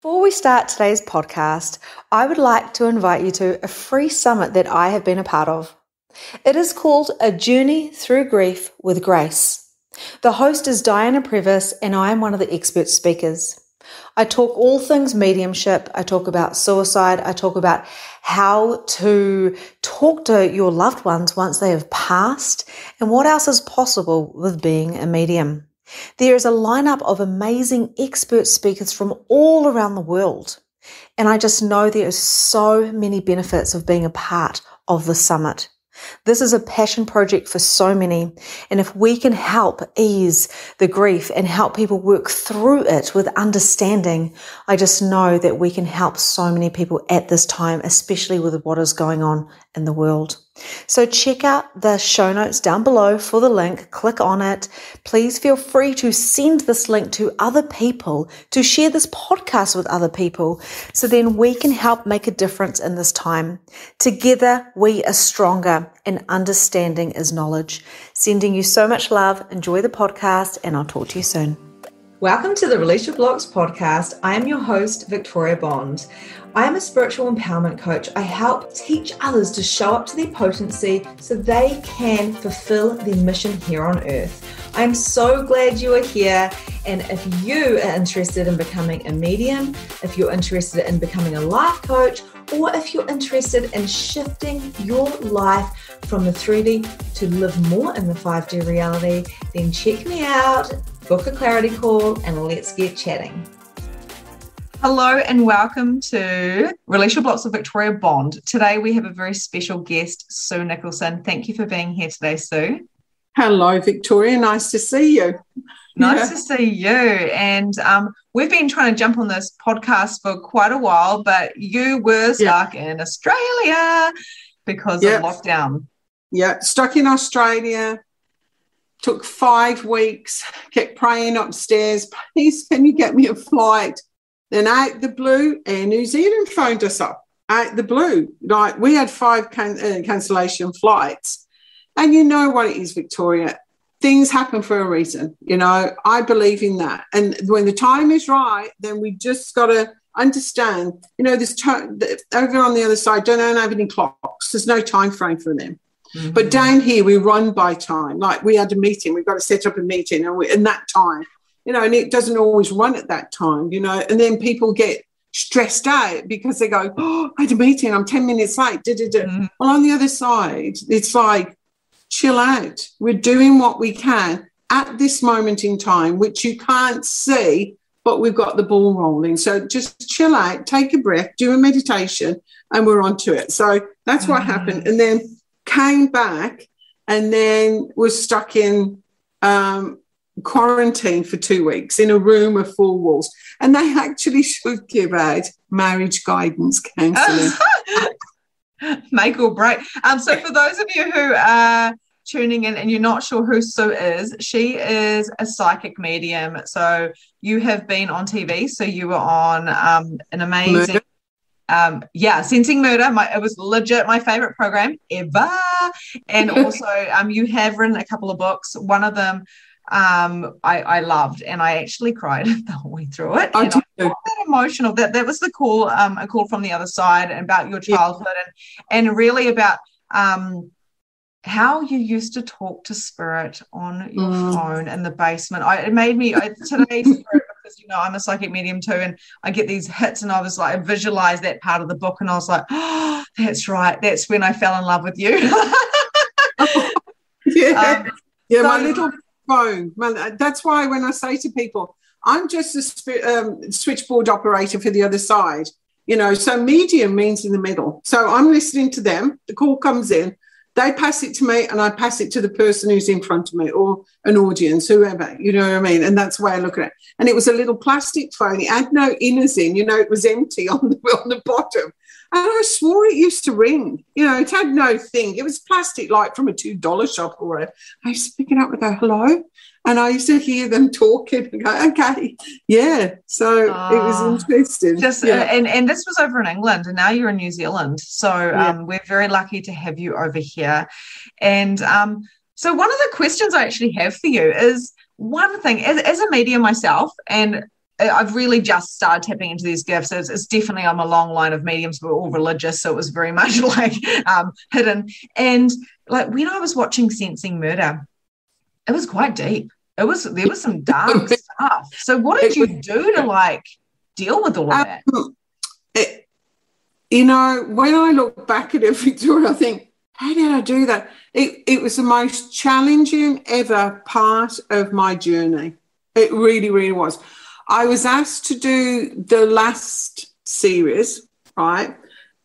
Before we start today's podcast, I would like to invite you to a free summit that I have been a part of. It is called A Journey Through Grief with Grace. The host is Diana Previs and I am one of the expert speakers. I talk all things mediumship, I talk about suicide, I talk about how to talk to your loved ones once they have passed and what else is possible with being a medium. There is a lineup of amazing expert speakers from all around the world. And I just know there are so many benefits of being a part of the summit. This is a passion project for so many. And if we can help ease the grief and help people work through it with understanding, I just know that we can help so many people at this time, especially with what is going on in the world. So check out the show notes down below for the link. Click on it. Please feel free to send this link to other people, to share this podcast with other people, so then we can help make a difference in this time. Together, we are stronger, and understanding is knowledge. Sending you so much love. Enjoy the podcast, and I'll talk to you soon. Welcome to the Release Your Blocks podcast. I am your host, Victoria Bond. I am a spiritual empowerment coach. I help teach others to show up to their potency so they can fulfill their mission here on earth. I'm so glad you are here. And if you are interested in becoming a medium, if you're interested in becoming a life coach, or if you're interested in shifting your life from the 3D to live more in the 5D reality, then check me out, book a clarity call, and let's get chatting. Hello and welcome to Release Your Blocks with Victoria Bond. Today we have a very special guest, Sue Nicholson. Thank you for being here today, Sue. Hello, Victoria. Nice to see you. Nice to see you. And we've been trying to jump on this podcast for quite a while, but you were stuck in Australia because of lockdown. Yeah, stuck in Australia. Took 5 weeks. Kept praying upstairs, please, can you get me a flight? Then out the blue, Air New Zealand phoned us up. Out the blue. Like, we had 5 cancellation flights. And you know what it is, Victoria. Things happen for a reason. You know, I believe in that. And when the time is right, then we just got to understand, you know, this over on the other side, don't have any clocks. There's no time frame for them. Mm-hmm. But down here, we run by time. Like, we had a meeting. We've got to set up a meeting in that time. You know, and it doesn't always run at that time, you know, and then people get stressed out because they go, oh, I had a meeting, I'm 10 minutes late. Mm-hmm. Well, on the other side, it's like, chill out. We're doing what we can at this moment in time, which you can't see, but we've got the ball rolling. So just chill out, take a breath, do a meditation, and we're on to it. So that's what happened. And then came back and then was stuck in quarantine for 2 weeks in a room of 4 walls, and they actually should give out marriage guidance counselling. Make or break. So for those of you who are tuning in and you're not sure who Sue is, she is a psychic medium. So you have been on TV. So you were on an amazing Sensing Murder. It was legit my favorite program ever. And also you have written a couple of books. One of them I loved, and I actually cried the whole way through it. I got that emotional. That was the call, a call from the other side about your childhood and really about how you used to talk to spirit on your phone in the basement. It made me today spirit, because you know I'm a psychic medium too, and I get these hits, and I was like, I visualized that part of the book, and I was like, oh, that's right. That's when I fell in love with you. My little phone. That's why when I say to people, I'm just a switchboard operator for the other side, you know, so medium means in the middle. So I'm listening to them, the call comes in, they pass it to me, and I pass it to the person who's in front of me, or an audience, whoever, you know what I mean? And that's the way I look at it. And it was a little plastic phone. It had no inners in, you know, it was empty on the bottom. And I swore it used to ring. You know, it had no thing. It was plastic, like from a $2 shop or whatever. I used to pick it up and go, hello. And I used to hear them talking and go, okay, yeah. So it was interesting. And this was over in England, and now you're in New Zealand. So we're very lucky to have you over here. And so one of the questions I actually have for you is, one thing, as a medium myself, and I've really just started tapping into these gifts. It's definitely, I'm a long line of mediums, but we're all religious, so it was very much like hidden. And like when I was watching Sensing Murder, it was quite deep. There was some dark stuff. So what did you do to like deal with all of that? When I look back at it, Victoria, I think, how did I do that? It was the most challenging ever part of my journey. It really, really was. I was asked to do the last series, right?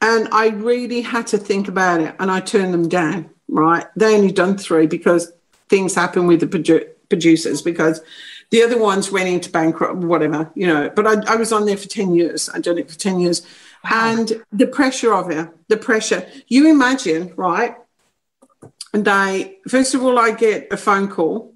And I really had to think about it, and I turned them down, right? They only done 3 because things happen with the producers, because the other ones went into bankrupt, whatever, But I was on there for 10 years. I'd done it for 10 years. Wow. And the pressure of it, you imagine, right? And first of all, I get a phone call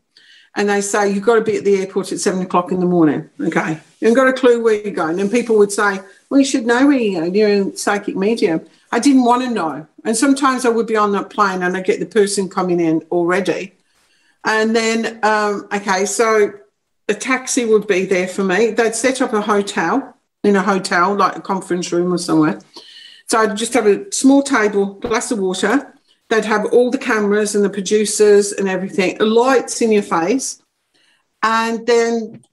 and they say, you've got to be at the airport at 7 o'clock in the morning. Okay. You haven't got a clue where you're going. And people would say, well, you should know where you're going. You're a psychic medium. I didn't want to know. And sometimes I would be on that plane and I get the person coming in already. And then, so a taxi would be there for me. They'd set up a hotel, like a conference room or somewhere. So I'd just have a small table, glass of water. They'd have all the cameras and the producers and everything, lights in your face. And then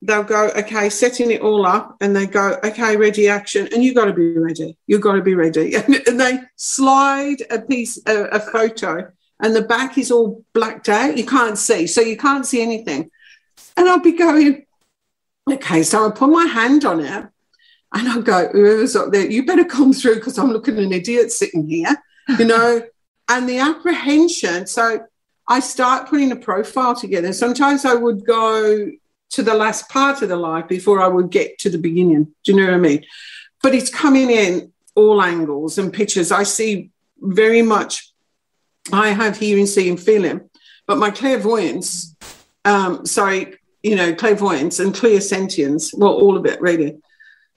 they'll go, okay, setting it all up. And they go, okay, ready, action. And you've got to be ready. You've got to be ready. And they slide a photo, and the back is all blacked out. You can't see. So you can't see anything. And I'll be going, okay, so I put my hand on it and I'll go, whoever's up there, you better come through because I'm looking an idiot sitting here, and the apprehension. So I start putting a profile together. Sometimes I would go to the last part of the life before I would get to the beginning. Do you know what I mean? But it's coming in all angles and pictures. I see very much, I have hearing, seeing, feeling, but my clairvoyance, clairvoyance and clairsentience, well, all of it really,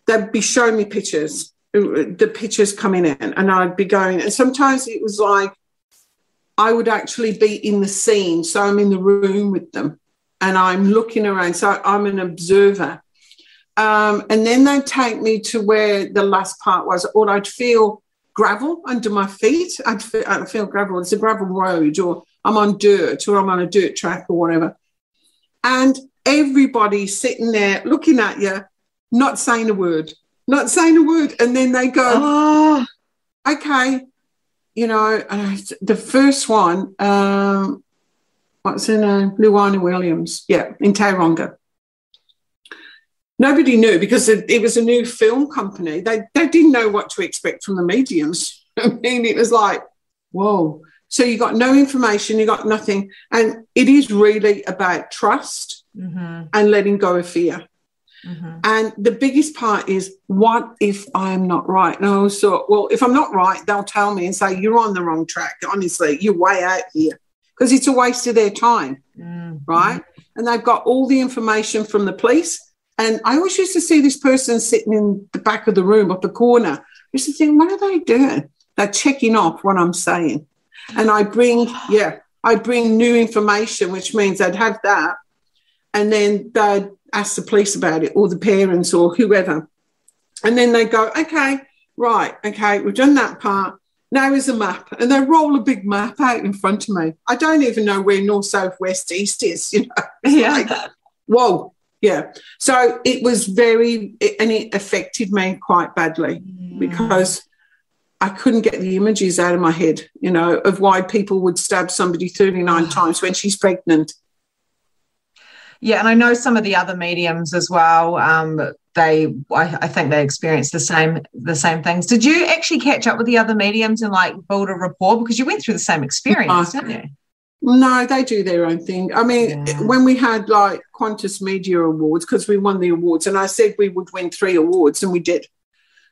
they'd be showing me pictures, the pictures coming in, and I'd be going, and sometimes it was like I would actually be in the scene, so I'm in the room with them and I'm looking around, so I'm an observer. And then they'd take me to where the last part was, or I'd feel gravel under my feet. I'd feel gravel. It's a gravel road, or I'm on dirt, or I'm on a dirt track or whatever. And everybody's sitting there looking at you, not saying a word. And then they go, oh, okay. The first one, what's her name? Luana Williams. Yeah, in Tauranga. Nobody knew because it was a new film company. They didn't know what to expect from the mediums. I mean, it was like, whoa. So you got no information, you got nothing. And it is really about trust and letting go of fear. Mm-hmm. And the biggest part is, what if I'm not right? And I always thought, well, if I'm not right, they'll tell me and say, you're on the wrong track. Honestly, you're way out here, because it's a waste of their time, right? And they've got all the information from the police. And I always used to see this person sitting in the back of the room, up the corner. I used to think, what are they doing? They're checking off what I'm saying. And I bring new information, which means I'd have that. And then they'd ask the police about it, or the parents or whoever. And then they go, okay, we've done that part. Now is a map. And they roll a big map out in front of me. I don't even know where north, south, west, east is, Like, whoa, yeah. So it was and it affected me quite badly because I couldn't get the images out of my head, of why people would stab somebody 39 times when she's pregnant. Yeah, and I know some of the other mediums as well. I think they experienced the same things. Did you actually catch up with the other mediums and like build a rapport, because you went through the same experience, didn't you? No, they do their own thing. I mean, when we had like Qantas Media Awards, because we won the awards, and I said we would win 3 awards, and we did.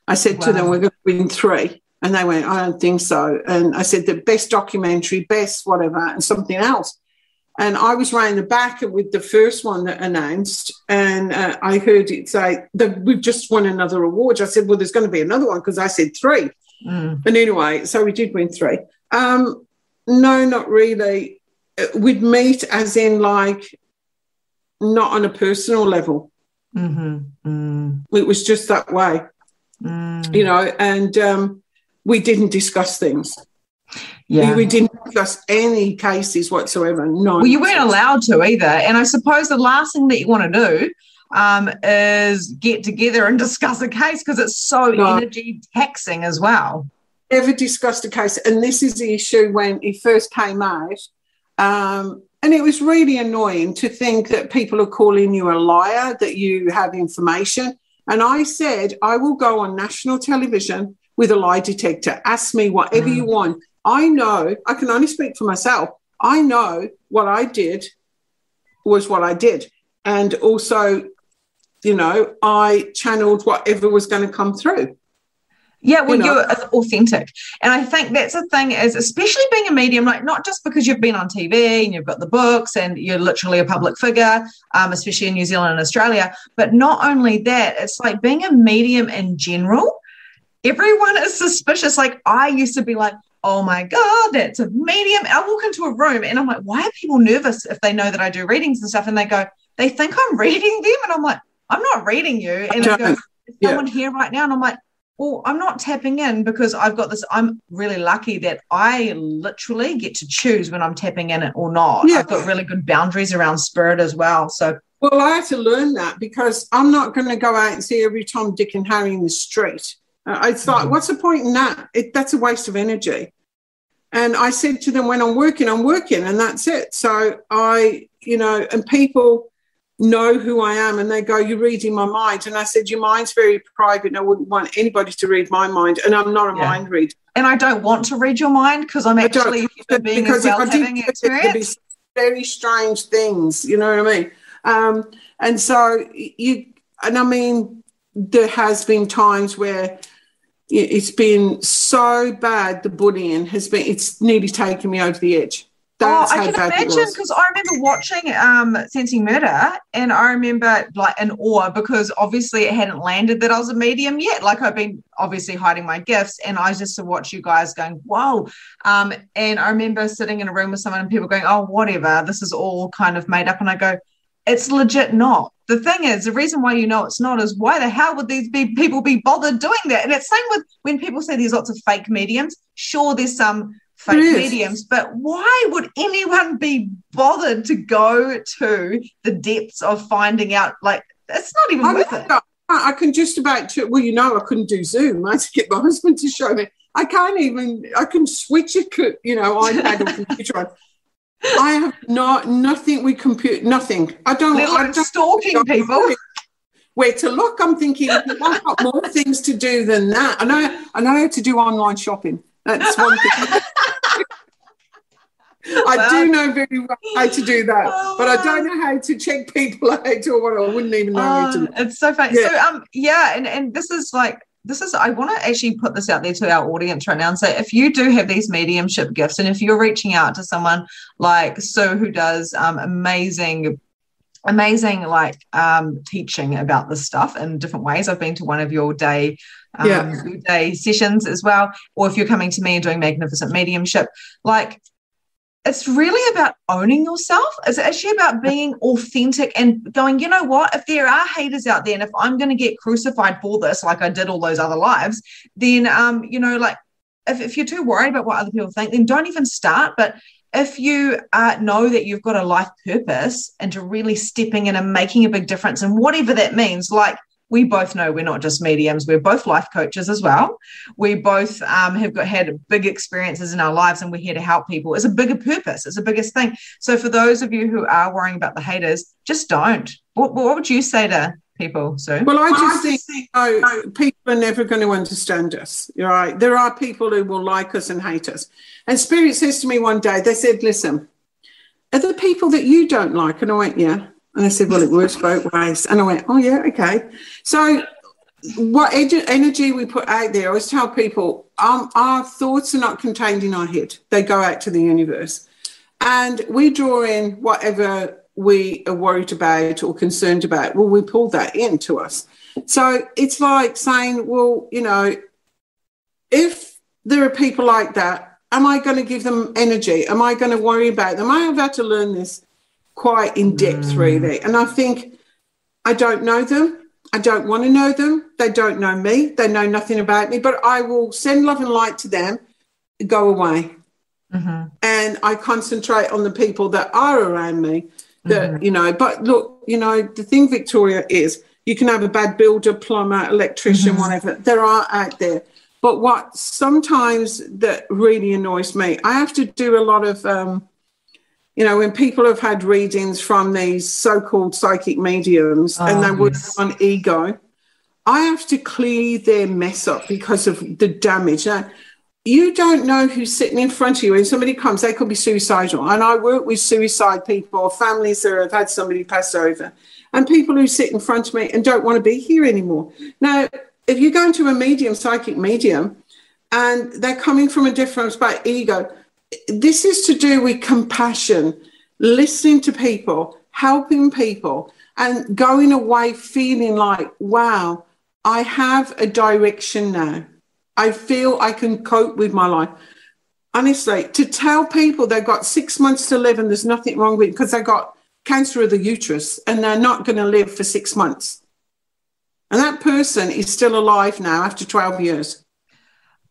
I said to them, we're going to win 3, and they went, I don't think so. And I said the best documentary, best whatever, and something else. And I was round the back with the first one that announced, and I heard it say that we've just won another award. I said, well, there's going to be another one, because I said 3. And anyway, so we did win 3. No, not really. We'd meet as in like not on a personal level. It was just that way, you know, and we didn't discuss things. Yeah. We didn't discuss any cases whatsoever. No. Well, you weren't allowed to either. And I suppose the last thing that you want to do is get together and discuss a case, because it's so energy taxing as well. Never discussed a case. And this is the issue when it first came out. And it was really annoying to think that people are calling you a liar, that you have information. And I said, I will go on national television with a lie detector. Ask me whatever you want. I know, I can only speak for myself. I know what I did was what I did. And also, you know, I channeled whatever was going to come through. Yeah, well, you're authentic. And I think that's the thing is, especially being a medium, like not just because you've been on TV and you've got the books and you're literally a public figure, especially in New Zealand and Australia, but not only that, it's like being a medium in general, everyone is suspicious. Like I used to be like, oh my God, that's a medium. I walk into a room and I'm like, why are people nervous if they know that I do readings and stuff? And they go, they think I'm reading them. And I'm like, I'm not reading you. And it goes, is someone here right now? And I'm like, well, I'm not tapping in because I've got this. I'm really lucky that I literally get to choose when I'm tapping in it or not. Yeah. I've got really good boundaries around spirit as well. So, well, I had to learn that because I'm not going to go out and see every Tom, Dick and Harry in the street. I thought, what's the point in that? That's a waste of energy. And I said to them, when I'm working, and that's it. So I, you know, and people know who I am and they go, you're reading my mind. And I said, your mind's very private and I wouldn't want anybody to read my mind. And I'm not a mind reader. And I don't want to read your mind because I'm actually being as well having an experience. There'd be very strange things, you know what I mean? And so I mean, there has been times where it's been so bad, the bullying it's nearly taken me over the edge. That's I can imagine, because I remember watching Sensing Murder and I remember like in awe because obviously it hadn't landed that I was a medium yet. Like I've been obviously hiding my gifts and I just to watch you guys going, whoa. And I remember sitting in a room with someone and people going, oh, whatever, this is all kind of made up. And I go, it's legit not. The thing is, the reason why you know it's not is why the hell would these people be bothered doing that? And it's same with when people say there's lots of fake mediums. Sure, there's some fake mediums, but why would anyone be bothered to go to the depths of finding out? Like, it's not even worth it. I can just about, well, you know, I couldn't do Zoom. I had to get my husband to show me. I can switch a, you know, iPad or computer on. I have nothing with computer, nothing. I don't stalking people. Where to look, I'm thinking, I've got more things to do than that. I know how to do online shopping. That's one thing. I do know very well how to do that, but I don't know how to check people out or what. I wouldn't even know how to. It's so funny. Yeah. So and this is I want to actually put this out there to our audience right now and say, if you do have these mediumship gifts and if you're reaching out to someone like Sue who does amazing teaching about this stuff in different ways. I've been to one of your day sessions as well, or if you're coming to me and doing magnificent mediumship, like it's really about owning yourself. It's actually about being authentic and going, you know what, if there are haters out there and if I'm going to get crucified for this, like I did all those other lives, then, you know, like if you're too worried about what other people think, then don't even start. But if you know that you've got a life purpose and to really stepping in and making a big difference and whatever that means, like we both know we're not just mediums, we're both life coaches as well. We both have had big experiences in our lives and we're here to help people. It's a bigger purpose. It's the biggest thing. So for those of you who are worrying about the haters, just don't. What would you say to people, Sue? Well, I just think people are never going to understand us. You're right. There are people who will like us and hate us. And Spirit says to me one day, they said, listen, are there people that you don't like? And I went, yeah. And I said, well, it works both ways. And I went, oh, yeah, okay. So what energy we put out there, I always tell people, our thoughts are not contained in our head. They go out to the universe. And we draw in whatever we are worried about or concerned about. Well, we pull that into us. So it's like saying, well, you know, if there are people like that, am I going to give them energy? Am I going to worry about them? I have had to learn this quite in depth, really. And I think I don't know them. I don't want to know them. They don't know me. They know nothing about me, but I will send love and light to them, go away. Mm-hmm. And I concentrate on the people that are around me that, Mm-hmm. you know, but look, you know, the thing, Victoria, is you can have a bad builder, plumber, electrician, Mm-hmm. whatever. There are out there. But what sometimes that really annoys me, I have to do a lot of, you know, when people have had readings from these so-called psychic mediums and they work on ego, I have to clear their mess up because of the damage. Now, you don't know who's sitting in front of you. When somebody comes, they could be suicidal. And I work with suicide people, families that have had somebody pass over, and people who sit in front of me and don't want to be here anymore. Now, if you go into a medium, psychic medium, and they're coming from a different space, ego, this is to do with compassion, listening to people, helping people, and going away feeling like, wow, I have a direction now. I feel I can cope with my life. Honestly, to tell people they've got 6 months to live and there's nothing wrong with it because they've got cancer of the uterus and they're not going to live for 6 months. And that person is still alive now after 12 years.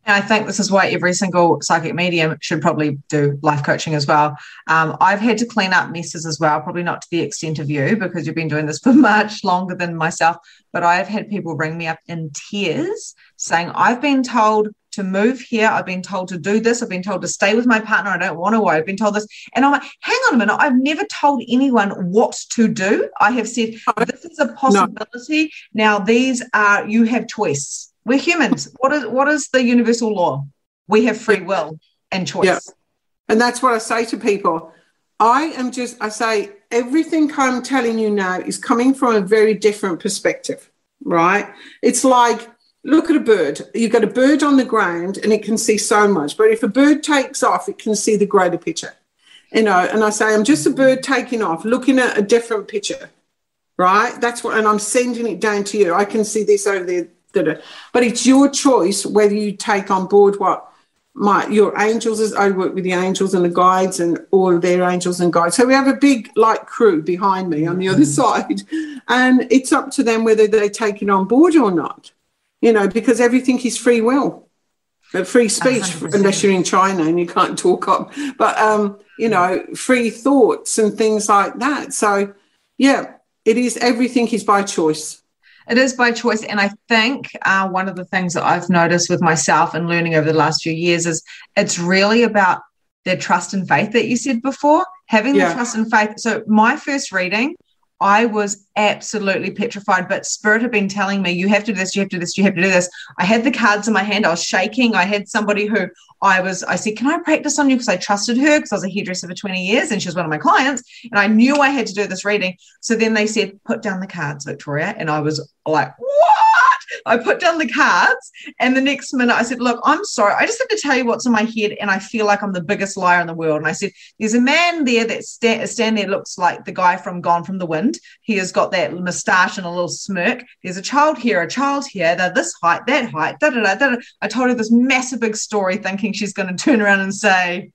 And I think this is why every single psychic medium should probably do life coaching as well. I've had to clean up messes as well, probably not to the extent of you because you've been doing this for much longer than myself. But I've had people ring me up in tears saying, I've been told to move here. I've been told to do this. I've been told to stay with my partner. I don't want to. I've been told this. And I'm like, hang on a minute. I've never told anyone what to do. I have said, this is a possibility. No. Now, these are, you have choice. We're humans. What is the universal law? We have free will and choice. Yeah. And that's what I say to people. I say everything I'm telling you now is coming from a very different perspective, right? It's like, look at a bird. You've got a bird on the ground and it can see so much. But if a bird takes off, it can see the greater picture, you know. And I say, I'm just a bird taking off, looking at a different picture, right? That's what, and I'm sending it down to you. I can see this over there. But it's your choice whether you take on board what your angels is. I work with the angels and the guides and all of their angels and guides. So we have a big like crew behind me on the other side, and it's up to them whether they take it on board or not. You know, because everything is free will, free speech, 100%. Unless you're in China and you can't talk up. But you know, free thoughts and things like that. So yeah, it is. Everything is by choice. It is by choice. And I think one of the things that I've noticed with myself and learning over the last few years is it's really about their trust and faith that you said before, having the trust and faith. So my first reading, I was absolutely petrified, but Spirit had been telling me, you have to do this, you have to do this, you have to do this. I had the cards in my hand. I was shaking. I had somebody who I said, can I practice on you? Because I trusted her because I was a hairdresser for 20 years and she was one of my clients. And I knew I had to do this reading. So then they said, put down the cards, Victoria. And I was like, what? I put down the cards. And the next minute I said, look, I'm sorry. I just have to tell you what's in my head. And I feel like I'm the biggest liar in the world. And I said, there's a man there that standing there, looks like the guy from Gone from the Wind. He has got that moustache and a little smirk. There's a child here. They're this height, that height, da-da-da-da-da. I told her this massive big story thinking she's going to turn around and say,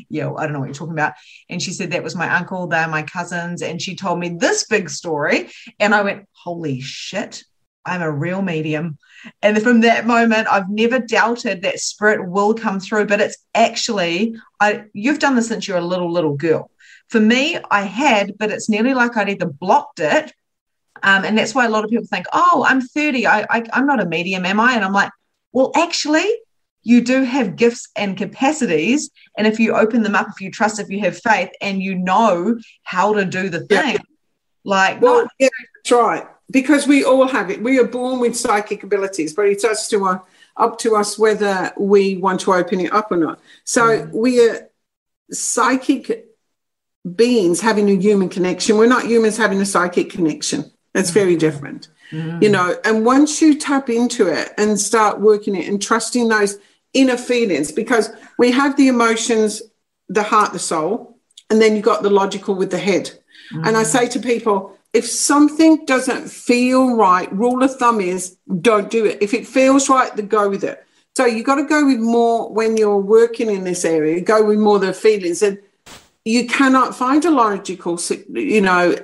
yeah, I don't know what you're talking about. And she said, that was my uncle, they're my cousins. And she told me this big story. And I went, holy shit, I'm a real medium. And from that moment, I've never doubted that Spirit will come through. But it's actually, you've done this since you're a little girl. For me, I had, but it's nearly like I'd either blocked it. And that's why a lot of people think, oh, I'm 30. I'm not a medium, am I? And I'm like, well, actually, you do have gifts and capacities. And if you open them up, if you trust, if you have faith and you know how to do the thing, that's right. Because we all have it. We are born with psychic abilities, but it's up to us whether we want to open it up or not. So we are psychic beings having a human connection. We're not humans having a psychic connection. That's very different. You know, and once you tap into it and start working it and trusting those inner feelings, because we have the emotions, the heart, the soul, and then you've got the logical with the head. And I say to people, if something doesn't feel right, rule of thumb is don't do it. If it feels right, then go with it. So you've got to go with more when you're working in this area, go with more the feelings. And you cannot find a logical, you know,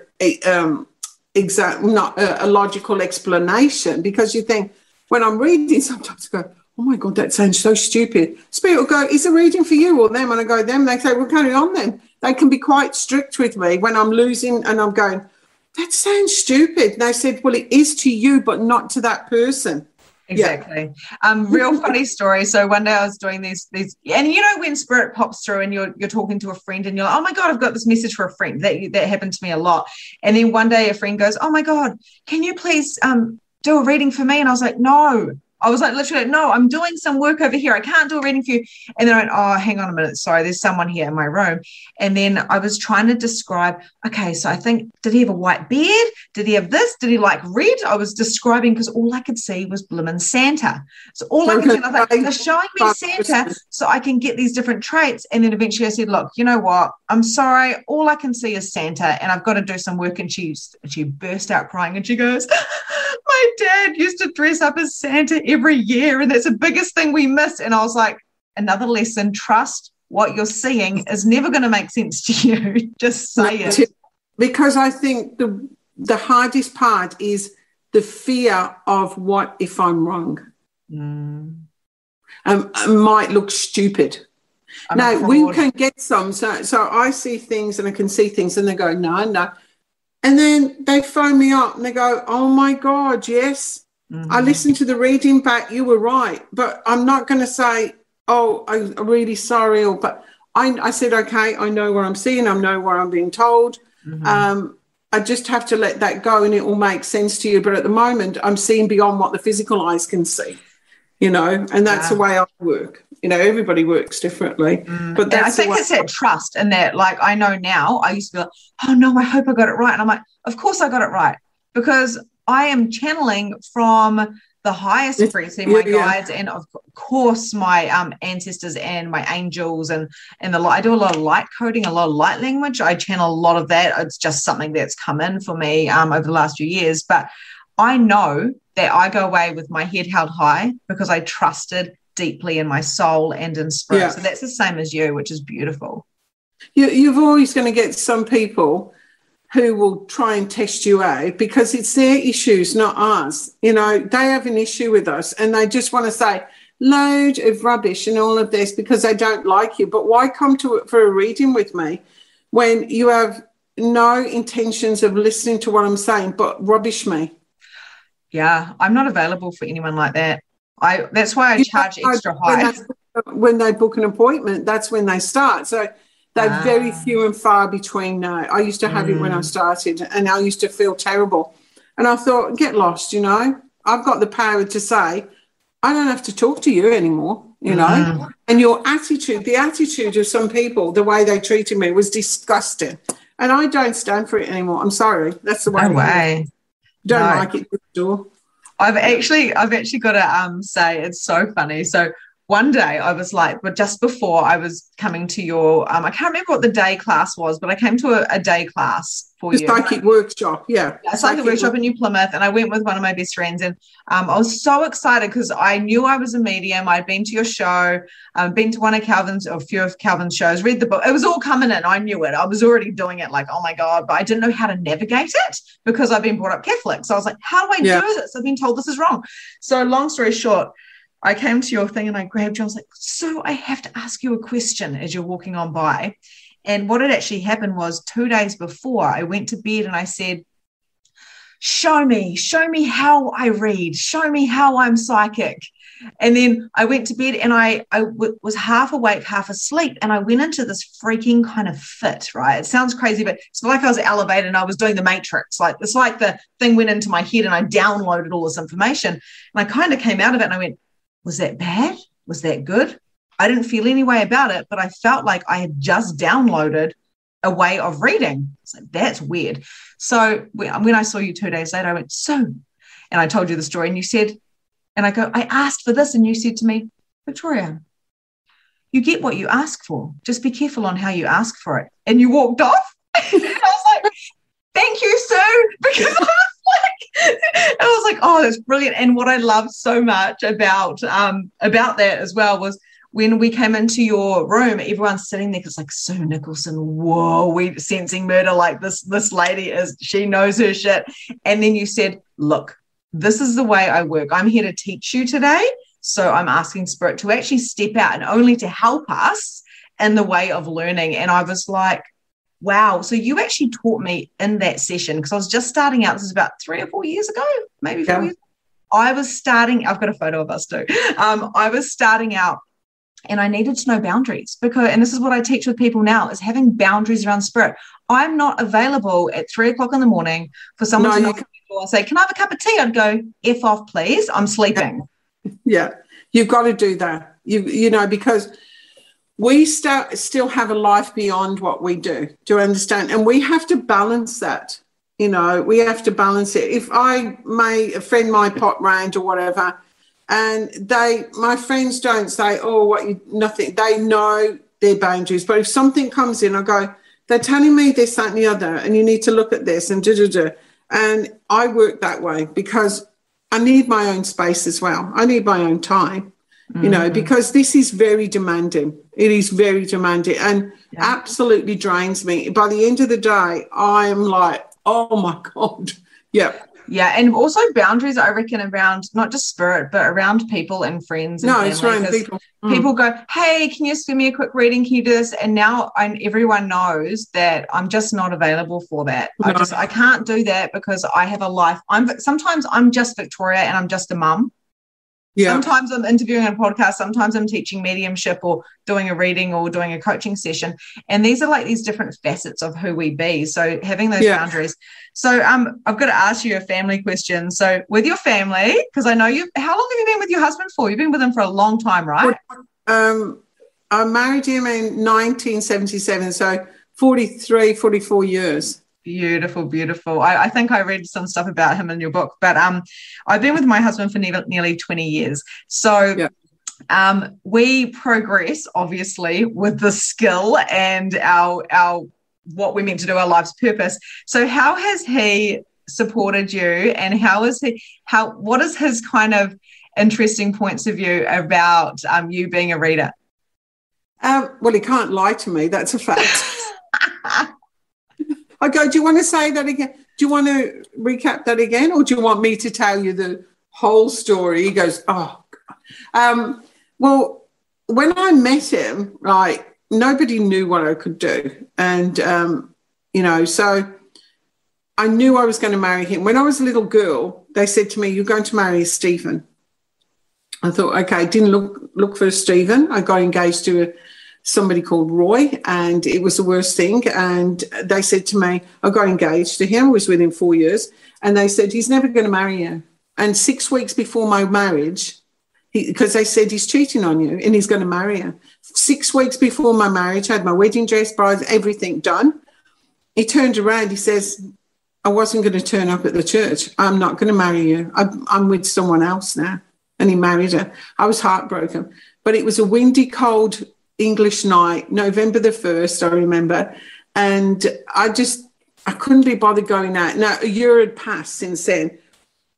not a logical explanation, because you think, when I'm reading, sometimes I go, oh my God, that sounds so stupid. Spirit will go, is a reading for you or them? And I go, them. They say, well, carry on then. They can be quite strict with me when I'm losing and I'm going, that sounds stupid. And they said, well, it is to you, but not to that person. Exactly. Real funny story. So one day I was doing these, and you know, when spirit pops through and you're talking to a friend and you're like, oh my God, I've got this message for a friend. That happened to me a lot. And then one day a friend goes, oh my God, can you please do a reading for me? And I was like, no. I was like, literally, no, I'm doing some work over here. I can't do a reading for you. And then I went, oh, hang on a minute. Sorry, there's someone here in my room. And then I was trying to describe, okay, so I think, did he have a white beard? Did he have this? Did he like red? I was describing, because all I could see was bloomin' Santa. So all I could see, I was like, they're showing me Santa so I can get these different traits. And then eventually I said, look, you know what? I'm sorry. All I can see is Santa and I've got to do some work. And she burst out crying and she goes, my dad used to dress up as Santa every year, and that's the biggest thing we miss. And I was like, another lesson, trust what you're seeing is never going to make sense to you. Just say it. Because I think the hardest part is the fear of what if I'm wrong. I might look stupid. Now, we can get some. So I see things and I can see things and they go, no. And then they phone me up and they go, oh, my God, yes. I listened to the reading back. You were right. But I'm not going to say, oh, I'm really sorry. But I said, okay, I know what I'm seeing. I know what I'm being told. I just have to let that go and it will make sense to you. But at the moment, I'm seeing beyond what the physical eyes can see, you know, and that's the way I work. You know, everybody works differently. But that's I think it's that trust, and that, like, I know now, I used to be like, oh, no, I hope I got it right. And I'm like, of course I got it right, because I am channeling from the highest frequency, my guides, and of course my ancestors and my angels, and I do a lot of light coding, a lot of light language. I channel a lot of that. It's just something that's come in for me over the last few years. But I know that I go away with my head held high because I trusted deeply in my soul and in spirit. So that's the same as you, which is beautiful. You're always going to get some people who will try and test you out because it's their issues, not ours. You know, they have an issue with us and they just want to say load of rubbish and all of this because they don't like you. But why come to it for a reading with me when you have no intentions of listening to what I'm saying but rubbish me? Yeah, I'm not available for anyone like that. That's why I charge extra high. When they book an appointment, that's when they start. So they're very few and far between now. I used to have it when I started and I used to feel terrible. And I thought, get lost, you know. I've got the power to say, I don't have to talk to you anymore, you know. And your attitude, the attitude of some people, the way they treated me was disgusting. And I don't stand for it anymore. I'm sorry. That's the way. No way. Don't like it. Door. I've actually got to say it's so funny. So one day I was like, but just before I was coming to your, I can't remember what the day class was, but I came to a day class for you. The psychic workship, yeah. A psychic workshop in New Plymouth, and I went with one of my best friends, and I was so excited because I knew I was a medium. I'd been to your show, been to one of Calvin's, or a few of Calvin's shows, read the book. It was all coming in. I knew it. I was already doing it like, oh my God, but I didn't know how to navigate it because I've been brought up Catholic. So I was like, how do I do this? I've been told this is wrong. So long story short, I came to your thing and I grabbed you. I was like, so I have to ask you a question as you're walking on by. And what had actually happened was 2 days before I went to bed and I said, show me how I read, show me how I'm psychic. And then I went to bed and I was half awake, half asleep. And I went into this freaking kind of fit, right? It sounds crazy, but it's like I was elevated and I was doing the Matrix. Like it's like the thing went into my head and I downloaded all this information. And I kind of came out of it and I went, was that bad? Was that good? I didn't feel any way about it, but I felt like I had just downloaded a way of reading. So that's weird. So when I saw you 2 days later, I went, so, and I told you the story and you said, and I go, I asked for this. And you said to me, Victoria, you get what you ask for. Just be careful on how you ask for it. And you walked off. And I was like, thank you, Sue, because I was like, oh, that's brilliant. And what I loved so much about that as well was when we came into your room, everyone's sitting there, because like, Sue Nicholson, whoa, we sensing murder, like this lady she knows her shit. And then you said, look, this is the way I work. I'm here to teach you today. So I'm asking Spirit to actually step out and only to help us in the way of learning. And I was like, wow. So you actually taught me in that session, because I was just starting out. This is about 3 or 4 years ago, maybe 4 years. I was starting, I've got a photo of us too. I was starting out, and I needed to know boundaries, and this is what I teach with people now, is having boundaries around Spirit. I'm not available at 3 o'clock in the morning for someone to knock on the door and say, can I have a cup of tea? I'd go, F off, please. I'm sleeping. Yeah. You've got to do that. You know, because we still have a life beyond what we do. Do you understand? And we have to balance that. You know, we have to balance it. If I may offend my pot round or whatever, and my friends don't say, nothing. They know their boundaries. But if something comes in, I go, they're telling me this, that, and the other, and you need to look at this and da-da-da. And I work that way because I need my own space as well. I need my own time, you know, because this is very demanding. It is very demanding and absolutely drains me. By the end of the day, I'm like, oh, my God. Yeah. Yeah, and also boundaries, I reckon, around not just Spirit, but around people and friends. And it's around people. People go, hey, can you just give me a quick reading? Can you do this? And now everyone knows that I'm just not available for that. No. I can't do that because I have a life. Sometimes I'm just Victoria and I'm just a mum. Yeah. Sometimes I'm interviewing on a podcast. Sometimes I'm teaching mediumship or doing a reading or doing a coaching session. And these are like these different facets of who we be. So having those boundaries. So I've got to ask you a family question. So with your family, because I know how long have you been with your husband for? You've been with him for a long time, right? I married him in 1977. So 44 years. Beautiful, beautiful. I think I read some stuff about him in your book, but I've been with my husband for nearly 20 years. So we progress, obviously, with the skill and our what we're meant to do, our life's purpose. So how has he supported you, and what is his kind of interesting points of view about you being a reader? Well, he can't lie to me. That's a fact. I go, do you want to say that again? Do you want to recap that again? Or do you want me to tell you the whole story? He goes, oh, God. Well, when I met him, like, nobody knew what I could do. And, you know, so I knew I was going to marry him. When I was a little girl, they said to me, you're going to marry Stephen. I thought, okay, didn't look for Stephen. I got engaged to somebody called Roy, and it was the worst thing. And they said to me, I got engaged to him. I was with him 4 years. And they said, he's never going to marry you. And 6 weeks before my marriage, because they said he's cheating on you and he's going to marry you. 6 weeks before my marriage, I had my wedding dress, brides, everything done. He turned around, he says, I wasn't going to turn up at the church. I'm not going to marry you. I'm with someone else now. And he married her. I was heartbroken. But it was a windy, cold English night, November the 1st, I remember. And I couldn't be bothered going out. Now, a year had passed since then.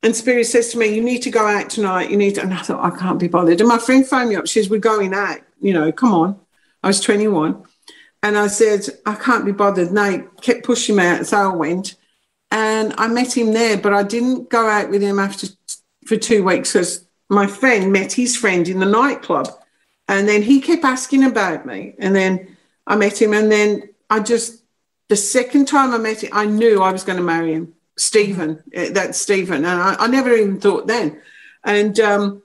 And Spirit says to me, you need to go out tonight. And I thought, I can't be bothered. And my friend phoned me up. She says, we're going out. You know, come on. I was 21. And I said, I can't be bothered. And they kept pushing me out. So I went. And I met him there. But I didn't go out with him for 2 weeks because my friend met his friend in the nightclub. And then he kept asking about me. And then I met him. And then the second time I met him, I knew I was going to marry him. Stephen, that's Stephen. And I never even thought then. And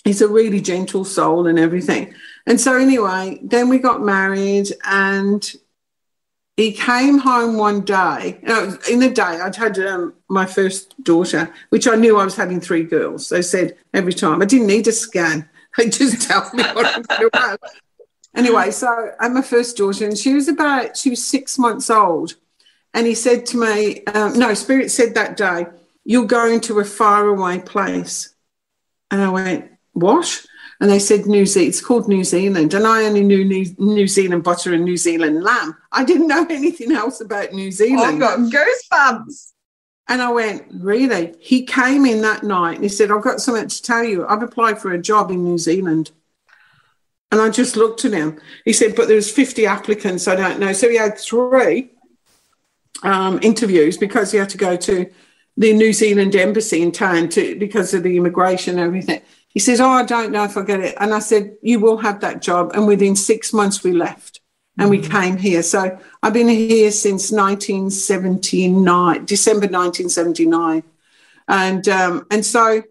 he's a really gentle soul and everything. And so anyway, then we got married, and he came home one day. In the day, I'd had my first daughter, which I knew I was having 3 girls. They said every time. I didn't need a scan. They just tell me what I'm going to have. Anyway, so I had my first daughter, and she was 6 months old. And he said to me, Spirit said that day, you're going to a faraway place. And I went, what? And they said, it's called New Zealand. And I only knew New Zealand butter and New Zealand lamb. I didn't know anything else about New Zealand. I've got goosebumps. And I went, really? He came in that night and he said, I've got something to tell you. I've applied for a job in New Zealand. And I just looked at him. He said, but there's 50 applicants, I don't know. So he had 3 interviews because he had to go to the New Zealand embassy in town because of the immigration and everything. He says, I don't know if I get it. And I said, you will have that job. And within 6 months we left and we came here. So I've been here since 1979, December 1979. And so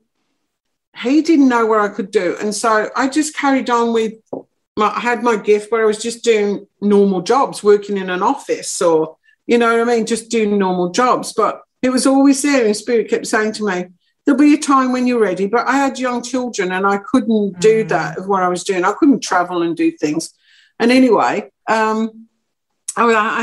he didn't know what I could do. And so I just carried on with, I had my gift where I was just doing normal jobs, working in an office or, you know what I mean, just doing normal jobs. But it was always there, and Spirit kept saying to me, there'll be a time when you're ready. But I had young children and I couldn't do that of what I was doing. I couldn't travel and do things. And anyway, I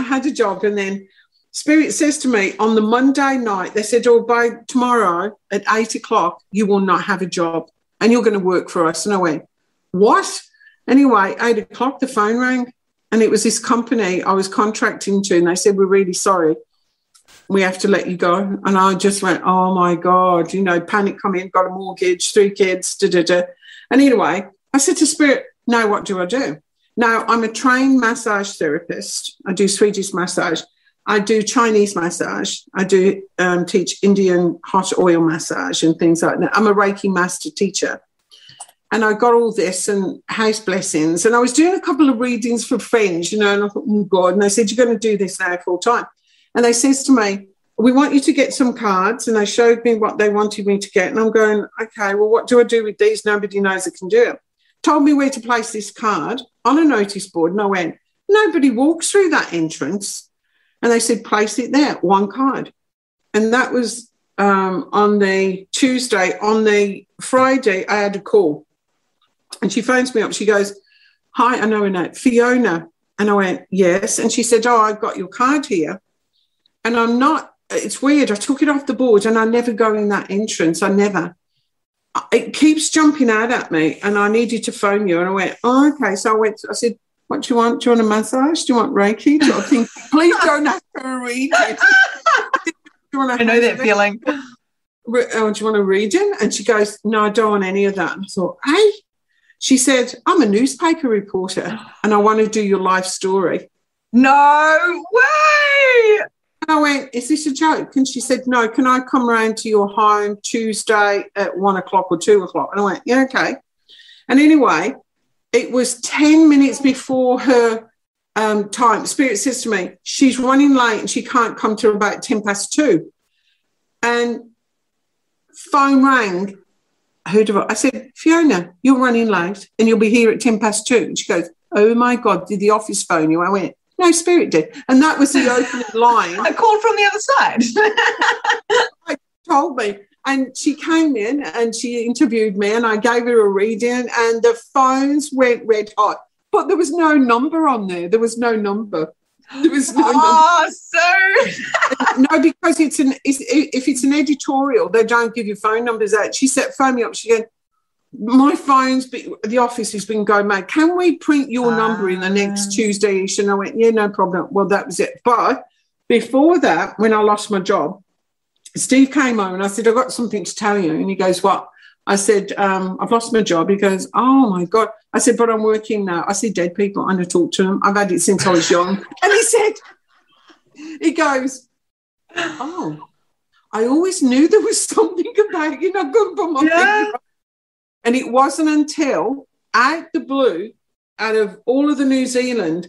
had a job, and then Spirit says to me on the Monday night, they said, oh, by tomorrow at 8 o'clock, you will not have a job and you're going to work for us. And I went, what? Anyway, 8 o'clock, the phone rang, and it was this company I was contracting to, and they said, we're really sorry, we have to let you go. And I just went, oh my God, you know, panic come in, got a mortgage, 3 kids, And anyway, I said to Spirit, now what do I do? Now, I'm a trained massage therapist. I do Swedish massage. I do Chinese massage. I do teach Indian hot oil massage and things like that. I'm a Reiki master teacher. And I got all this and house blessings. And I was doing a couple of readings for friends, you know, and I thought, oh God. And they said, you're going to do this now full time. And they says to me, we want you to get some cards. And they showed me what they wanted me to get. And I'm going, okay, well, what do I do with these? Nobody knows I can do it. Told me where to place this card on a notice board. And I went, nobody walks through that entrance. And they said, place it there, 1 card. And that was on the Tuesday. On the Friday, I had a call. And she phones me up. She goes, hi, I know her name, Fiona. And I went, yes. And she said, oh, I've got your card here. And I'm not, it's weird. I took it off the board and I never go in that entrance. I never. It keeps jumping out at me and I needed to phone you. And I went, oh, okay. So I said, what do you want? Do you want a massage? Do you want Reiki? Do you think, please don't have to read it. I know that feeling. Do you want a reading? And she goes, no, I don't want any of that. And I thought, hey. She said, I'm a newspaper reporter and I want to do your life story. No way. And I went, is this a joke? And she said, no, can I come round to your home Tuesday at 1 o'clock or 2 o'clock? And I went, yeah, okay. And anyway, it was 10 minutes before her time. Spirit says to me, she's running late and she can't come till about 2:10. And phone rang. I said, Fiona, you're running late and you'll be here at 2:10. And she goes, oh, my God, did the office phone you? I went, no, Spirit did. And that was the opening line. I called from the other side. She told me. And she came in and she interviewed me and I gave her a reading and the phones went red hot. But there was no number on there. There was no number. There was no number. So no, because if it's an editorial, they don't give you phone numbers out. She said, phone me up. She said, my the office has been going mad. Can we print your number in the next Tuesday-ish? And I went, yeah, no problem. Well, that was it. But before that, when I lost my job, Steve came home and I said, I've got something to tell you. And he goes, what? I said, I've lost my job. He goes, oh, my God. I said, but I'm working now. I see dead people. I'm going to talk to them. I've had it since I was young. And he goes, oh, I always knew there was something about you not going for my finger. And it wasn't until out the blue, out of all of the New Zealand,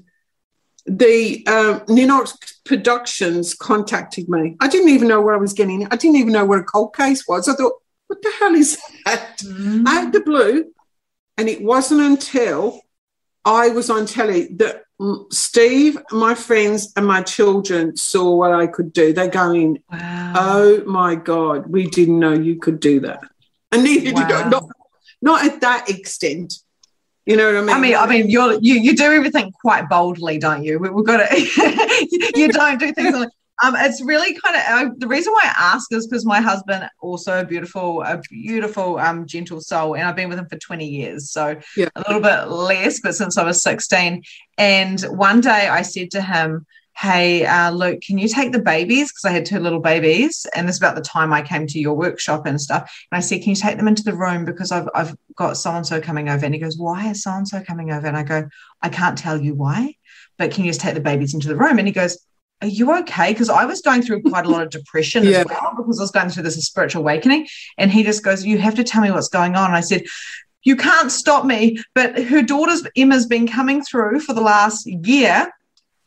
the Ninox Productions contacted me. I didn't even know where I was getting it. I didn't even know what a cold case was. I thought, what the hell is that? Out the blue. And it wasn't until I was on telly that Steve, my friends and my children saw what I could do. They're going, wow. Oh, my God, we didn't know you could do that. And neither did I. Not at that extent. You know what I mean? I mean, you do everything quite boldly, don't you? We've got to. You don't do things like. It's really kind of the reason why I ask is because my husband also a beautiful, gentle soul, and I've been with him for 20 years, so a little bit less, but since I was 16. And one day I said to him, hey, Luke, can you take the babies? Because I had 2 little babies, and this is about the time I came to your workshop and stuff. And I said, can you take them into the room because I've got so-and-so coming over? And he goes, why is so-and-so coming over? And I go, I can't tell you why, but can you just take the babies into the room? And he goes, are you okay? Because I was going through quite a lot of depression as well, because I was going through this spiritual awakening. And he just goes, you have to tell me what's going on. And I said, you can't stop me, but her daughter's Emma's been coming through for the last year.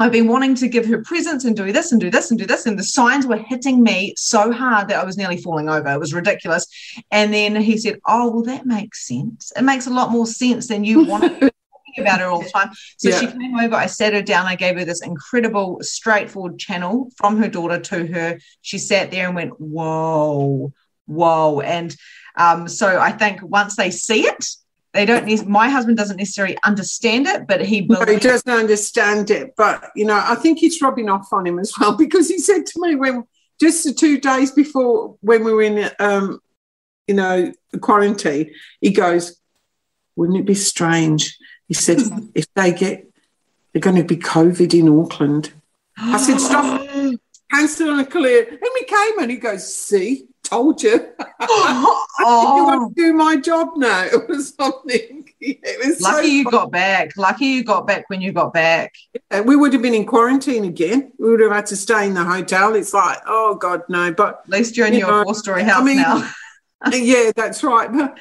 I've been wanting to give her presents and do this and do this and do this. And the signs were hitting me so hard that I was nearly falling over. It was ridiculous. And then he said, oh, well, that makes sense. It makes a lot more sense than you wanted to talking about her all the time. So she came over, I sat her down, I gave her this incredible, straightforward channel from her daughter to her. She sat there and went, whoa. And so I think once they see it, they don't need, my husband doesn't necessarily understand it, but he doesn't understand it. But, I think it's rubbing off on him as well, because he said to me when just the 2 days before when we were in, quarantine, he goes, wouldn't it be strange? He said, if they're going to be COVID in Auckland. I said, stop, cancel and clear. And we came and he goes, see? Told you. You want to do my job now or something. It was lucky you got back. Lucky you got back when you got back. We would have been in quarantine again. We would have had to stay in the hotel. It's like, oh God, no. But at least you're in your 4-story house now. Yeah, that's right. But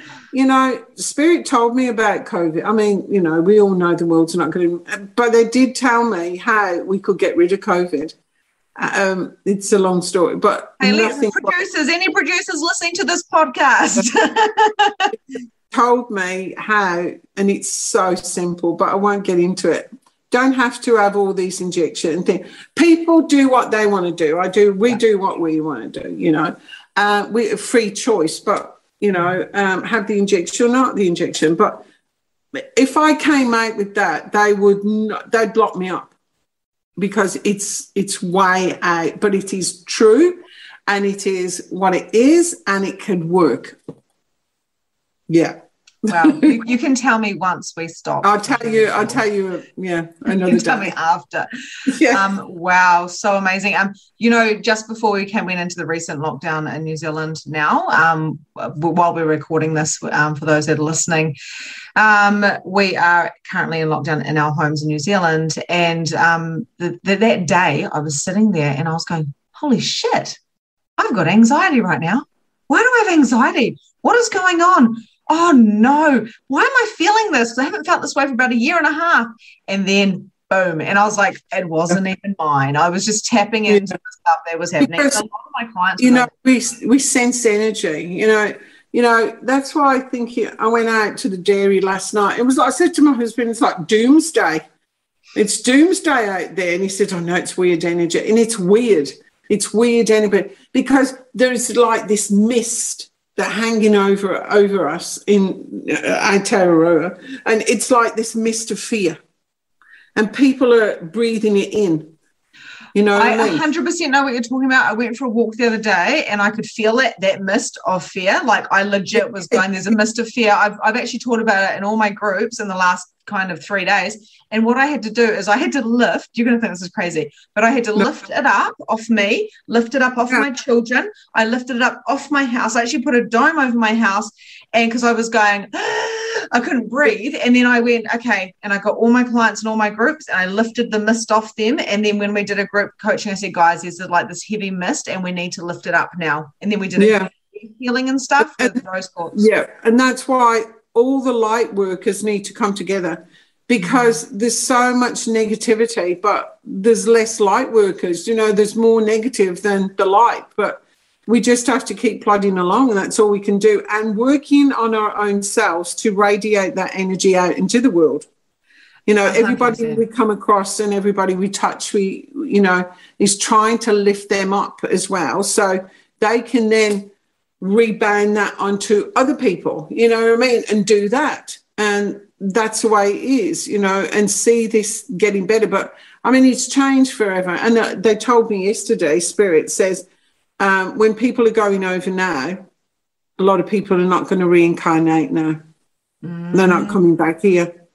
Spirit told me about COVID. I mean, we all know the world's not going to, but they did tell me how we could get rid of COVID. It's a long story, but hey, any producers listening to this podcast told me how, and it's so simple, but I won't get into it. Don't have to have all these injections. People do what they want to do. We do what we want to do. We have free choice, but have the injection or not the injection. But if I came out with that, they'd lock me up. Because it's way out, but it is true, and it is what it is, and it can work. Yeah. Well, you can tell me once we stop. I'll tell you. Yeah, another day. Tell me after. Yeah. Wow, so amazing. Just before we went into the recent lockdown in New Zealand now, while we're recording this, for those that are listening, we are currently in lockdown in our homes in New Zealand. And that day I was sitting there and I was going, holy shit, I've got anxiety right now. Why do I have anxiety? What is going on? Oh, no, why am I feeling this? I haven't felt this way for about 1.5 years. And then, boom, and I was like, it wasn't even mine. I was just tapping into the stuff that was happening. Because, a lot of my clients, we sense energy, that's why I think I went out to the dairy last night. It was like I said to my husband, it's like doomsday. It's doomsday out there. And he said, oh, no, it's weird energy. And it's weird. It's weird energy because there's like this mist that hanging over us in Aotearoa, and it's like this mist of fear, and people are breathing it in. I 100% know what you're talking about. I went for a walk the other day and I could feel it, that mist of fear. Like I legit was going, there's a mist of fear. I've actually talked about it in all my groups in the last kind of 3 days. And what I had to do is I had to lift, you're going to think this is crazy, but I had to lift it up off me, lift it up off my children. I lifted it up off my house. I actually put a dome over my house, and because I was going, I couldn't breathe. And then I went, okay, and I got all my clients and all my groups and I lifted the mist off them. And then when we did a group coaching, I said, guys, there's like this heavy mist and we need to lift it up now. And then we did healing and stuff with rose quartz. Yeah, and that's why all the light workers need to come together, because there's so much negativity, but there's less light workers. There's more negative than the light, but we just have to keep plodding along, and that's all we can do, and working on our own selves to radiate that energy out into the world. Everybody 100%. We come across and everybody we touch, is trying to lift them up as well, so they can then rebound that onto other people, and do that. And that's the way it is, and see this getting better. But it's changed forever. And they told me yesterday, Spirit says, when people are going over now, a lot of people are not going to reincarnate now. They're not coming back here.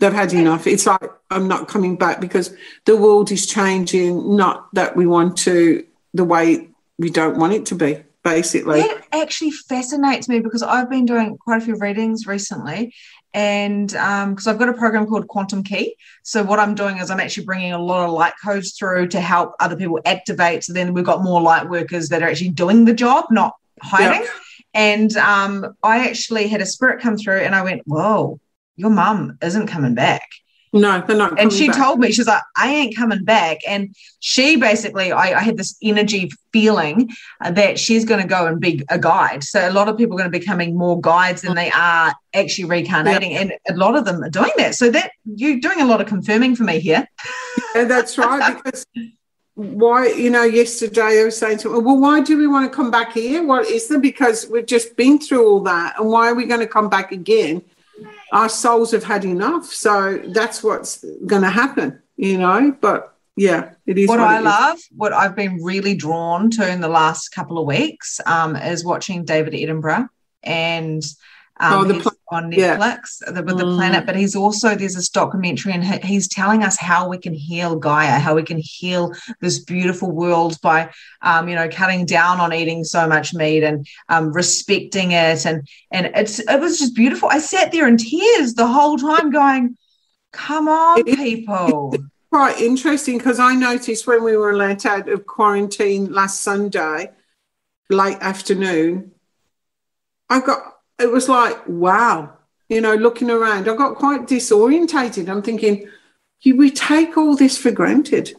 They've had enough. It's like, I'm not coming back because the world is changing, not that we want to, the way we don't want it to be, basically. That actually fascinates me because I've been doing quite a few readings recently, and because I've got a program called Quantum Key. So what I'm doing is I'm actually bringing a lot of light codes through to help other people activate. So then we've got more light workers that are actually doing the job, not hiding. Yeah. And I actually had a spirit come through and I went, whoa, your mum isn't coming back. No, they're not coming back. And she told me, she's like, I ain't coming back. And she basically, I had this energy feeling that she's going to go and be a guide. So a lot of people are going to be becoming more guides than they are actually reincarnating. Yeah. And a lot of them are doing that. So that you're doing a lot of confirming for me here. Yeah, that's right. Because why, yesterday I was saying to her, well, why do we want to come back here? What is there? Because we've just been through all that. And why are we going to come back again? Our souls have had enough. So that's what's going to happen, But, yeah, it is. What I love, what I've been really drawn to in the last couple of weeks is watching David Attenborough. And he's on Netflix with the planet, but he's also, there's this documentary and he's telling us how we can heal Gaia, how we can heal this beautiful world by cutting down on eating so much meat and respecting it, and it was just beautiful. I sat there in tears the whole time going, come on, people. It's quite interesting because I noticed when we were let out of quarantine last Sunday late afternoon, it was like, wow, looking around, I got quite disorientated. I'm thinking, we take all this for granted.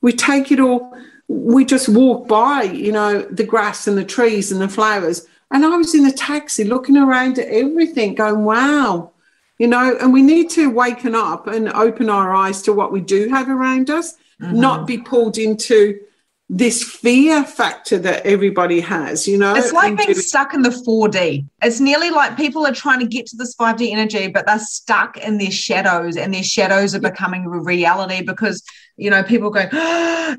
We take it all. We just walk by, the grass and the trees and the flowers. And I was in the taxi looking around at everything going, wow, and we need to waken up and open our eyes to what we do have around us, not be pulled into this fear factor that everybody has, It's like being stuck in the 4D. It's nearly like people are trying to get to this 5D energy, but they're stuck in their shadows, and their shadows are becoming reality because, people go,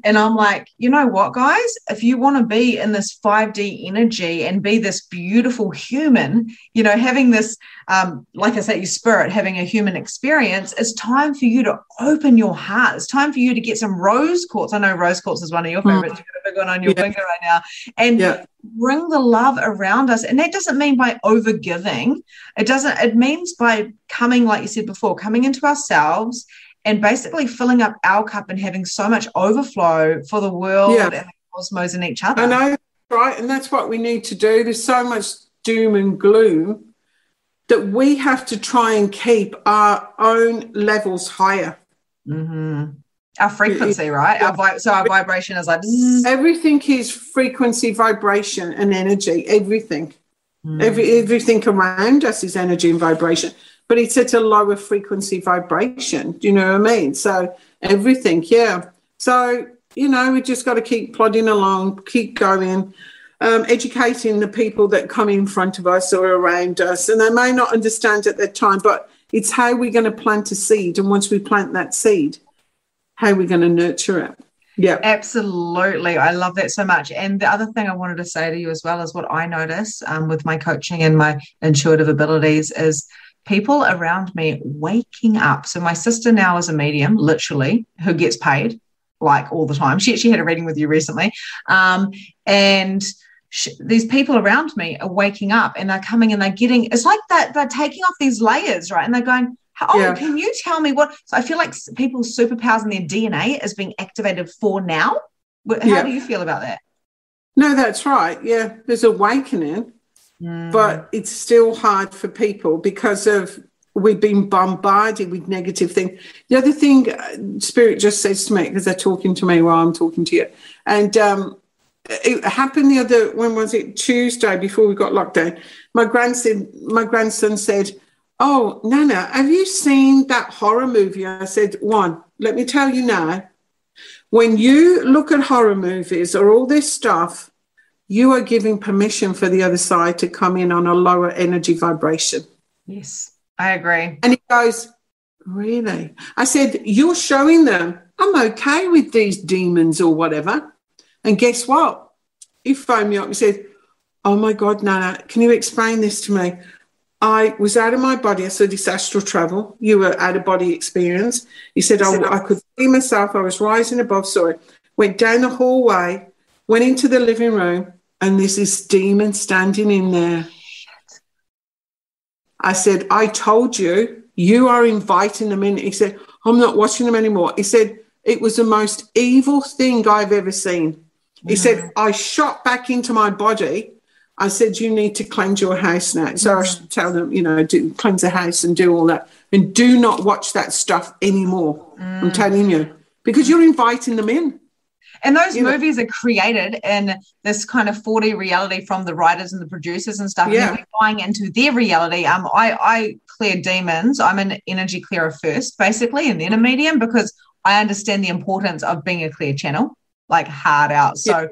and I'm like, you know what, guys? If you want to be in this 5D energy and be this beautiful human, having this, like I said, your spirit, having a human experience, it's time for you to open your heart. It's time for you to get some rose quartz. I know rose quartz is one of your favorites. You've got a big one on your finger right now. And bring the love around us. And that doesn't mean by overgiving. It means by coming, like you said before, coming into ourselves and basically filling up our cup and having so much overflow for the world and the cosmos and each other. I know, right? And that's what we need to do. There's so much doom and gloom that we have to try and keep our own levels higher. Mm-hmm. Our frequency, right? Yeah. So our vibration is like... Everything is frequency, vibration and energy, everything. Everything around us is energy and vibration, but it's at a lower frequency vibration. Do you know what I mean? So everything, So, we just got to keep plodding along, keep going, educating the people that come in front of us or around us. And they may not understand at that time, but it's how we're going to plant a seed. And once we plant that seed, how we're going to nurture it. Yeah, absolutely. I love that so much. And the other thing I wanted to say to you as well is what I notice with my coaching and my intuitive abilities is people around me waking up. So my sister now is a medium, literally, who gets paid like all the time. She actually had a reading with you recently. These people around me are waking up and they're coming and they're getting, it's like that they're taking off these layers, right? And they're going, can you tell me what? So I feel like people's superpowers in their DNA is being activated for now. How do you feel about that? No, that's right. Yeah, there's awakening, but it's still hard for people because we've been bombarded with negative things. The other thing Spirit just says to me, because they're talking to me while I'm talking to you, and it happened when was it? Tuesday before we got locked down. My grandson said, oh, Nana, have you seen that horror movie? I said, one, let me tell you now, when you look at horror movies or all this stuff, you are giving permission for the other side to come in on a lower energy vibration. Yes, I agree. And he goes, really? I said, you're showing them, I'm okay with these demons or whatever. And guess what? He phoned me up and said, oh, my God, Nana, can you explain this to me? I was out of my body. I said, this astral travel. You were out of body experience. He said, I could see myself. I was rising above, went down the hallway, went into the living room, and there's this demon standing in there. I said, I told you, you are inviting them in. He said, I'm not watching them anymore. He said, it was the most evil thing I've ever seen. He said, I shot back into my body. I said, you need to cleanse your house now. So I should tell them, cleanse the house and do all that. And do not watch that stuff anymore. I'm telling you. Because you're inviting them in. And those movies are created in this kind of 4D reality from the writers and the producers and stuff. Yeah. And we're buying into their reality. I clear demons. I'm an energy clearer first, basically, and then a medium, because I understand the importance of being a clear channel, like hard out. So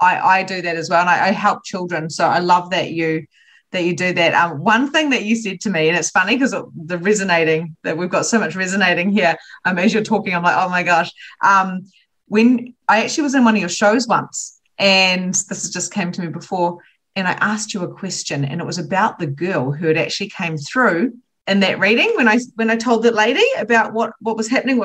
I do that as well, and I help children. So I love that you do that. One thing that you said to me, and it's funny because the resonating, that we've got so much resonating here. As you're talking, I'm like, oh my gosh. When I actually was in one of your shows once, and this just came to me before, and I asked you a question, and it was about the girl who had actually came through in that reading when I told that lady about what was happening.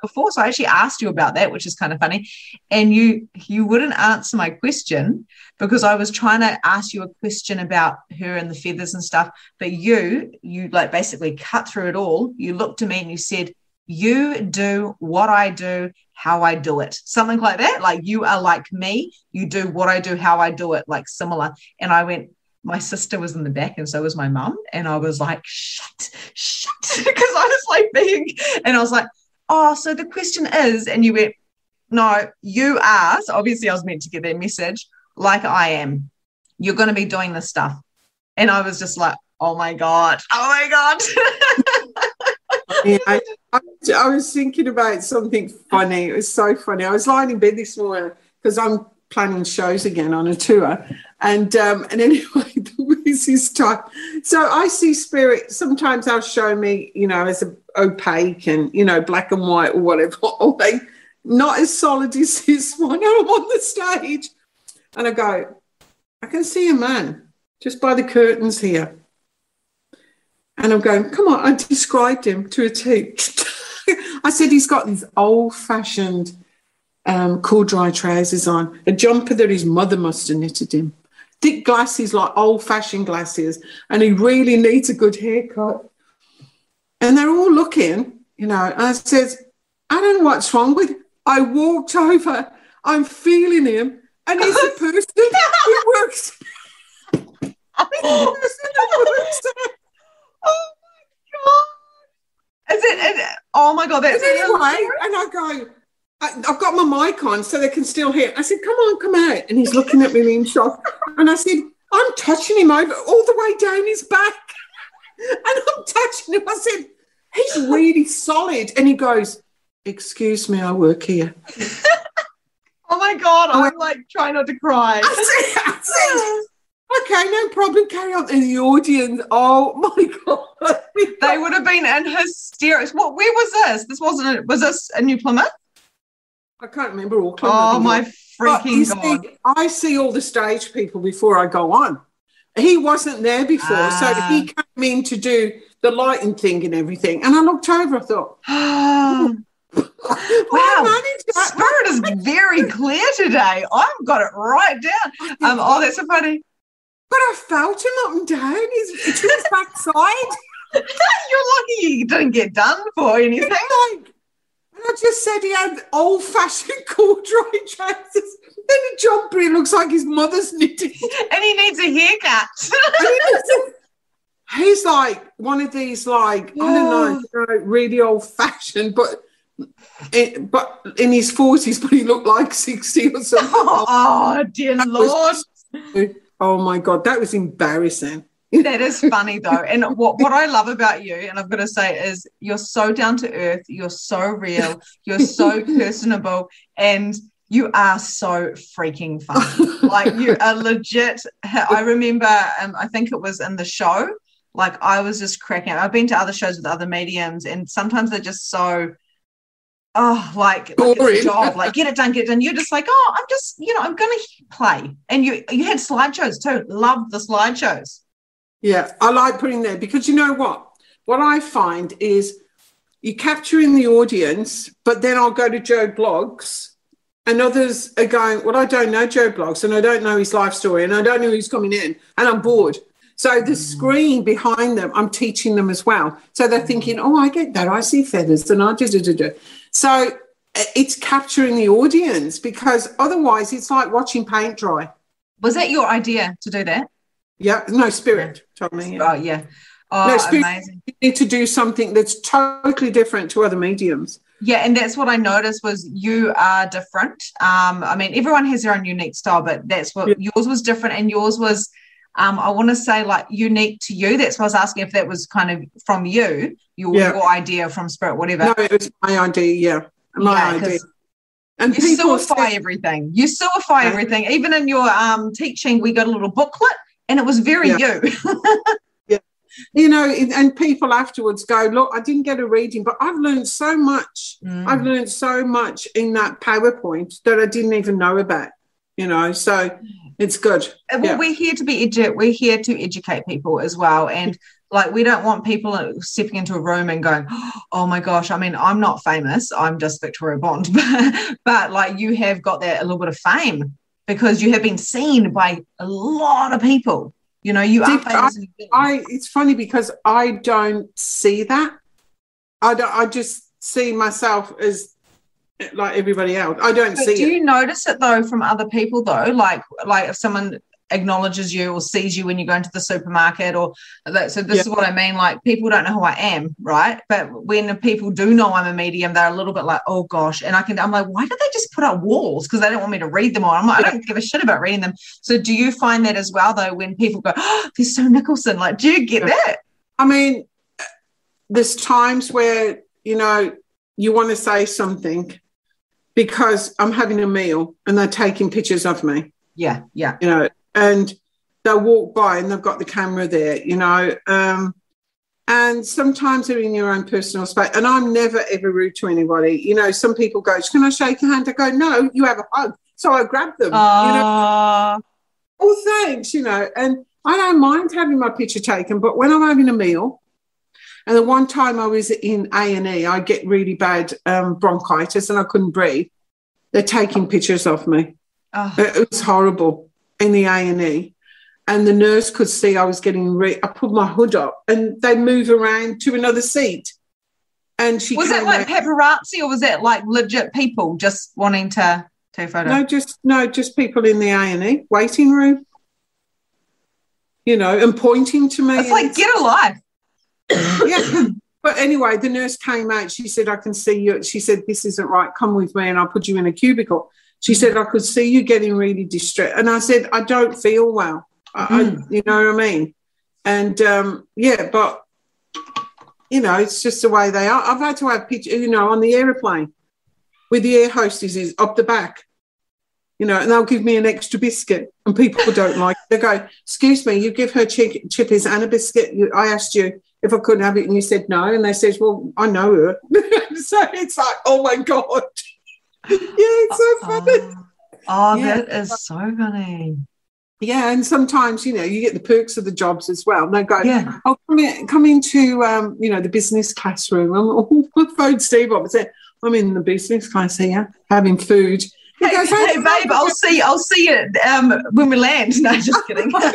Before, so I actually asked you about that, which is kind of funny, and you wouldn't answer my question because I was trying to ask you a question about her and the feathers and stuff, but you like basically cut through it all. You looked at me and you said, you do what I do, how I do it, something like that. Like, you are like me, you do what I do, how I do it, like similar. And I went, my sister was in the back and so was my mum, and I was like, shut because I was like and I was like, oh, so the question is, and you went, no, you are. So obviously I was meant to get that message, like I am. You're going to be doing this stuff. And I was just like, oh my God. Yeah, I was thinking about something funny. It was so funny. I was lying in bed this morning because I'm planning shows again on a tour. And anyway, there was this time. So I see spirit. Sometimes they'll show me, as opaque and, black and white or whatever. Or they not as solid as this one. I'm on the stage. And I go, I can see a man just by the curtains here. And I'm going, come on. I described him to a T. I said, he's got these old-fashioned corduroy trousers on, a jumper that his mother must have knitted him, thick glasses, like old-fashioned glasses, and he really needs a good haircut. And they're all looking, and I said, I don't know what's wrong with him. I walked over, I'm feeling him, and he's the person who works. Oh my God. Is it? Oh my God. That's anyway. And I go, I've got my mic on so they can still hear. I said, come out. And he's looking at me in shock. And I said, I'm touching him over all the way down his back. And I'm touching him. I said, he's really solid. And he goes, excuse me, I work here. Oh my God. I'm like trying not to cry. I said, okay, no problem. Carry on. In the audience, oh my God, they would have been in hysterics. Where was this? Was this in New Plymouth? I can't remember Auckland. Oh my freaking God! See, I see all the stage people before I go on. He wasn't there before, so he came in to do the lighting thing and everything. And I looked over. I thought, wow, Spirit is very clear today. I've got it right down. Oh, that's so funny. But I felt him up and down. It's his backside. You're lucky you didn't get done for anything. And I just said he had old-fashioned corduroy trousers. Then a jumper, he looks like his mother's knitting. And he needs a haircut. He's like one of these, like, I don't know, really old-fashioned, but in his 40s, but he looked like 60 or something. Oh, dear Lord. Oh, my God, that was embarrassing. That is funny, though. And what I love about you, and I've got to say, is you're so down to earth, you're so real, you're so personable, and you are so freaking fun. Like, you are legit. I remember, I think it was in the show, like, I was just cracking up. I've been to other shows with other mediums, and sometimes they're just so... like it's a job, like get it done. You're just like, I'm just, I'm going to play. And you had slideshows too. Loved the slideshows. Yeah, I like putting there because you know what? What I find is you're capturing the audience, but then I'll go to Joe Blogs and others are going, well, I don't know Joe Blogs and I don't know his life story and I don't know who's coming in and I'm bored. So the screen behind them, I'm teaching them as well. So they're thinking, oh, I get that. I see feathers and I do. So it's capturing the audience because otherwise it's like watching paint dry. Was that your idea to do that? Yeah, no, Spirit told me. Yeah. Oh, yeah. Oh, no, Spirit, amazing. You need to do something that's totally different to other mediums. Yeah, and that's what I noticed was you are different. I mean, everyone has their own unique style, but that's what yours was different, and yours was, I want to say, like, unique to you. That's why I was asking if that was kind of from you, your idea from Spirit, whatever. No, it was my idea, yeah. My idea. And you suify everything. You suify everything. Even in your teaching, we got a little booklet, and it was very you. Yeah. You know, and people afterwards go, look, I didn't get a reading, but I've learned so much. I've learned so much in that PowerPoint that I didn't even know about, you know, so it's good. Well, we're here to we're here to educate people as well. And like, we don't want people stepping into a room and going, oh my gosh, I mean, I'm not famous. I'm just Victoria Bond. But like, you have got that a little bit of fame because you have been seen by a lot of people. You know, you are famous. It's funny because I don't see that. I just see myself as like everybody else. I don't see it. Do you notice it though from other people though? Like if someone acknowledges you or sees you when you go into the supermarket or that, so this is what I mean, like people don't know who I am, right? But when people do know I'm a medium, they're a little bit like, oh gosh, and I'm like, why did they just put up walls? Because they don't want me to read them, or I'm like, I don't give a shit about reading them. So do you find that as well though, when people go, oh, there's Sue Nicholson, like, do you get that? I mean, there's times where, you know, you want to say something because I'm having a meal and they're taking pictures of me. Yeah. You know, and they'll walk by and they've got the camera there, you know, and sometimes they're in your own personal space. And I'm never, ever rude to anybody. You know, some people go, can I shake your hand? I go, no, you have a hug. So I grab them, you know. Oh, thanks, you know. And I don't mind having my picture taken, but when I'm having a meal, and the one time I was in A&E, I get really bad bronchitis and I couldn't breathe. They're taking pictures of me. It was horrible. In the A&E, and the nurse could see I was getting I put my hood up and they move around to another seat, and she was it like paparazzi or was it like legit people just wanting to take a photo? Just people in the A&E waiting room, you know, and pointing to me. It's like, get a life. Yeah. But anyway, the nurse came out. She said, I can see you. She said, this isn't right. Come with me and I'll put you in a cubicle. She said, I could see you getting really distressed. And I said, I don't feel well. You know what I mean? And, but, you know, it's just the way they are. I've had to have pictures, you know, on the aeroplane with the air hostesses up the back, you know, and they'll give me an extra biscuit and people don't like it. They go, excuse me, you give her chippies and a biscuit. I asked you if I couldn't have it and you said no. And they said, well, I know her. So it's like, oh, my God. Yeah, it's so funny. That is so funny. Yeah, and sometimes, you know, you get the perks of the jobs as well. And they go, oh, come into, you know, the business classroom. I'll phone Steve up and say, I'm in the business class here having food. Hey, goes, hey babe, I'll see you when we land. No, just kidding. So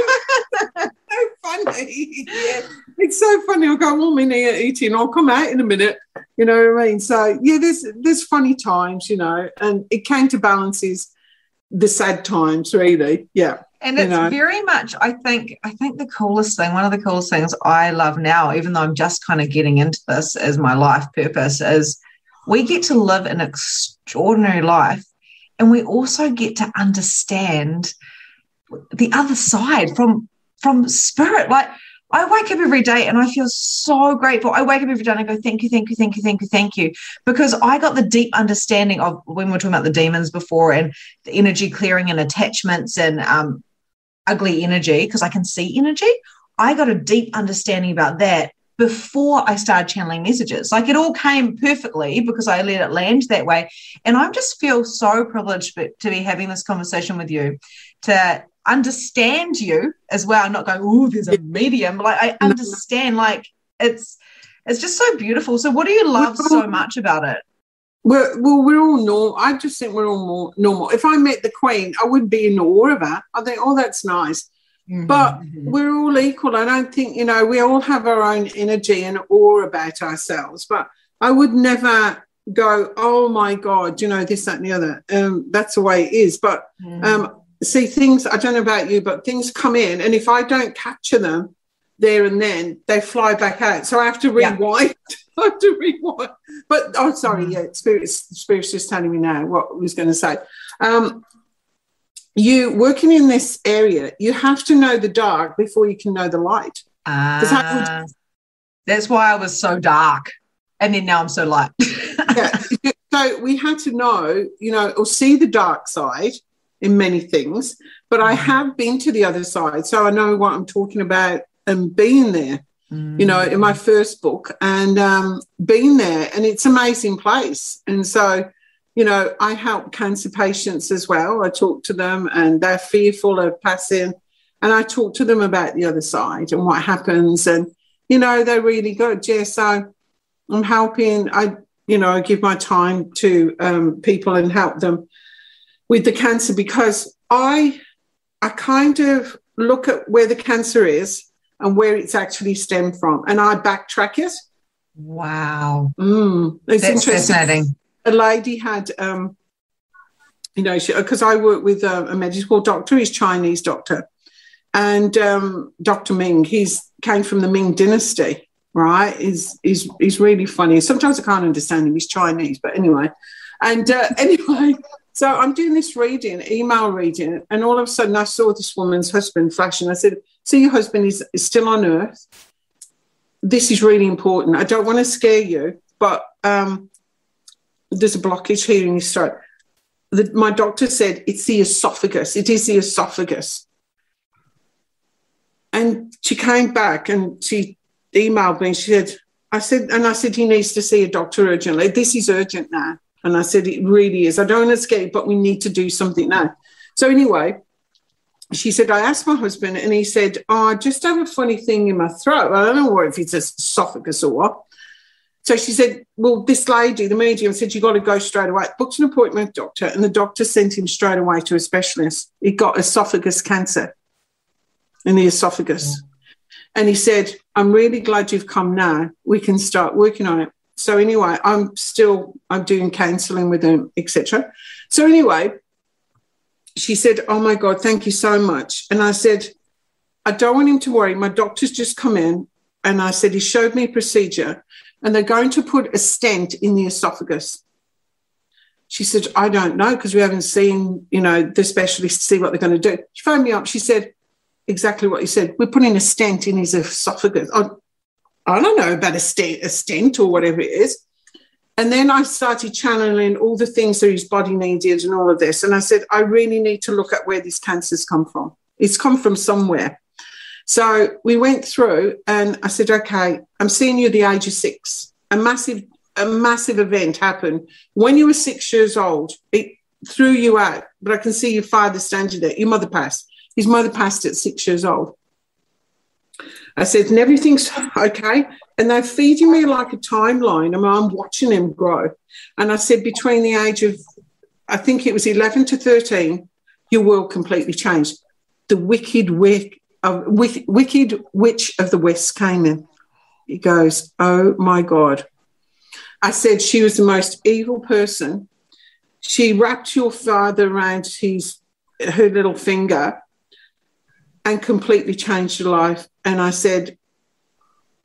funny. Yeah, it's so funny. I'll go, well, I'm in here eating. I'll come out in a minute. You know what I mean? So, yeah, there's funny times, you know, and it counterbalances the sad times, really. Yeah. And it's very much, I think the coolest thing, one of the coolest things I love now, even though I'm just kind of getting into this as my life purpose, is we get to live an extraordinary life and we also get to understand the other side from spirit. Like, I wake up every day and I feel so grateful. I wake up every day and I go, thank you, because I got the deep understanding of, when we were talking about the demons before and the energy clearing and attachments and ugly energy, because I can see energy. I got a deep understanding about that before I started channeling messages. Like, it all came perfectly because I let it land that way. And I just feel so privileged to be having this conversation with you, to understand you as well, not going, oh, there's a medium. Like, I understand, like, it's just so beautiful. So what do you love so much about it? We're all normal. I just think we're all more normal. If I met the Queen, I wouldn't be in awe of her. I think, oh, that's nice. Mm-hmm. But we're all equal. I don't think, you know, we all have our own energy and awe about ourselves. But I would never go, oh, my God, you know, this, that, and the other. That's the way it is. But see, things, I don't know about you, but things come in. And if I don't capture them there and then, they fly back out. So I have to rewind. I have to rewind. But, oh, sorry, Spirit's just telling me now what I was going to say. You working in this area, you have to know the dark before you can know the light. That's why I was so dark. And then now I'm so light. Yeah. So we had to know, you know, or see the dark side in many things. But I have been to the other side, so I know what I'm talking about and being there. You know, in my first book, and being there, and it's an amazing place. And so, you know, I help cancer patients as well. I talk to them, and they're fearful of passing, and I talk to them about the other side and what happens. And, you know, they're really good. Yeah, so I'm helping. I give my time to people and help them with the cancer, because I kind of look at where the cancer is and where it's actually stemmed from, and I backtrack it. Wow. It's That's interesting. fascinating. A lady had, you know, because I work with a medical doctor, he's Chinese doctor, and Dr. Ming, he's came from the Ming dynasty, right? He's really funny. Sometimes I can't understand him, he's Chinese, but anyway. And anyway, so I'm doing this email reading, and all of a sudden I saw this woman's husband flash, and I said, so your husband is still on earth. This is really important. I don't want to scare you, but there's a blockage here in his throat. My doctor said it's the esophagus. It is the esophagus. And she came back and she emailed me. She said, I said, he needs to see a doctor urgently. This is urgent now. And I said, it really is. I don't want to scare you, but we need to do something now. So anyway, she said, I asked my husband, and he said, oh, I just have a funny thing in my throat. I don't know if it's esophagus or what. So she said, well, this lady, the medium, said, you got to go straight away. Booked an appointment with the doctor, and the doctor sent him straight away to a specialist. He got esophagus cancer in the esophagus. And he said, I'm really glad you've come now. We can start working on it. So anyway, I'm doing counselling with him, etc. So anyway, she said, oh, my God, thank you so much. And I said, I don't want him to worry. My doctor's just come in. And I said, he showed me a procedure, and they're going to put a stent in the esophagus. She said, I don't know, because we haven't seen, you know, the specialists see what they're going to do. She phoned me up. She said, exactly what you said. We're putting a stent in his esophagus. I don't know about a stent or whatever it is. And then I started channeling all the things that his body needed and all of this. And I said, I really need to look at where this cancer's come from. It's come from somewhere. So we went through, and I said, okay, I'm seeing you at the age of 6. A massive event happened. When you were 6 years old, it threw you out. But I can see your father standing there. Your mother passed. His mother passed at 6 years old. I said, and everything's okay. And they're feeding me like a timeline. I'm watching him grow. And I said, between the age of, I think it was 11 to 13, your world completely changed. The wicked witch of the West came in. He goes, oh, my God. I said, she was the most evil person. She wrapped your father around her little finger and completely changed your life. And I said,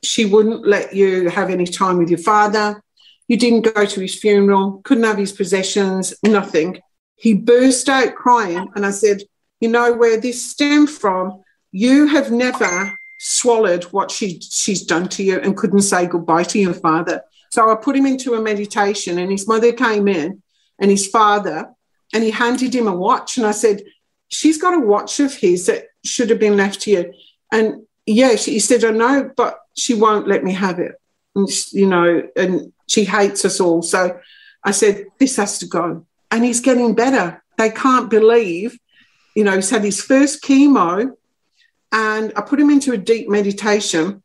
she wouldn't let you have any time with your father. You didn't go to his funeral, couldn't have his possessions, nothing. He burst out crying. And I said, you know where this stemmed from? You have never swallowed what she's done to you and couldn't say goodbye to your father. So I put him into a meditation, and his mother came in, and his father, and he handed him a watch. And I said, she's got a watch of his that should have been left to you. And yeah, he said, I know, but she won't let me have it. And, you know, and she hates us all. So I said, this has to go. And he's getting better. They can't believe he's had his first chemo, and I put him into a deep meditation,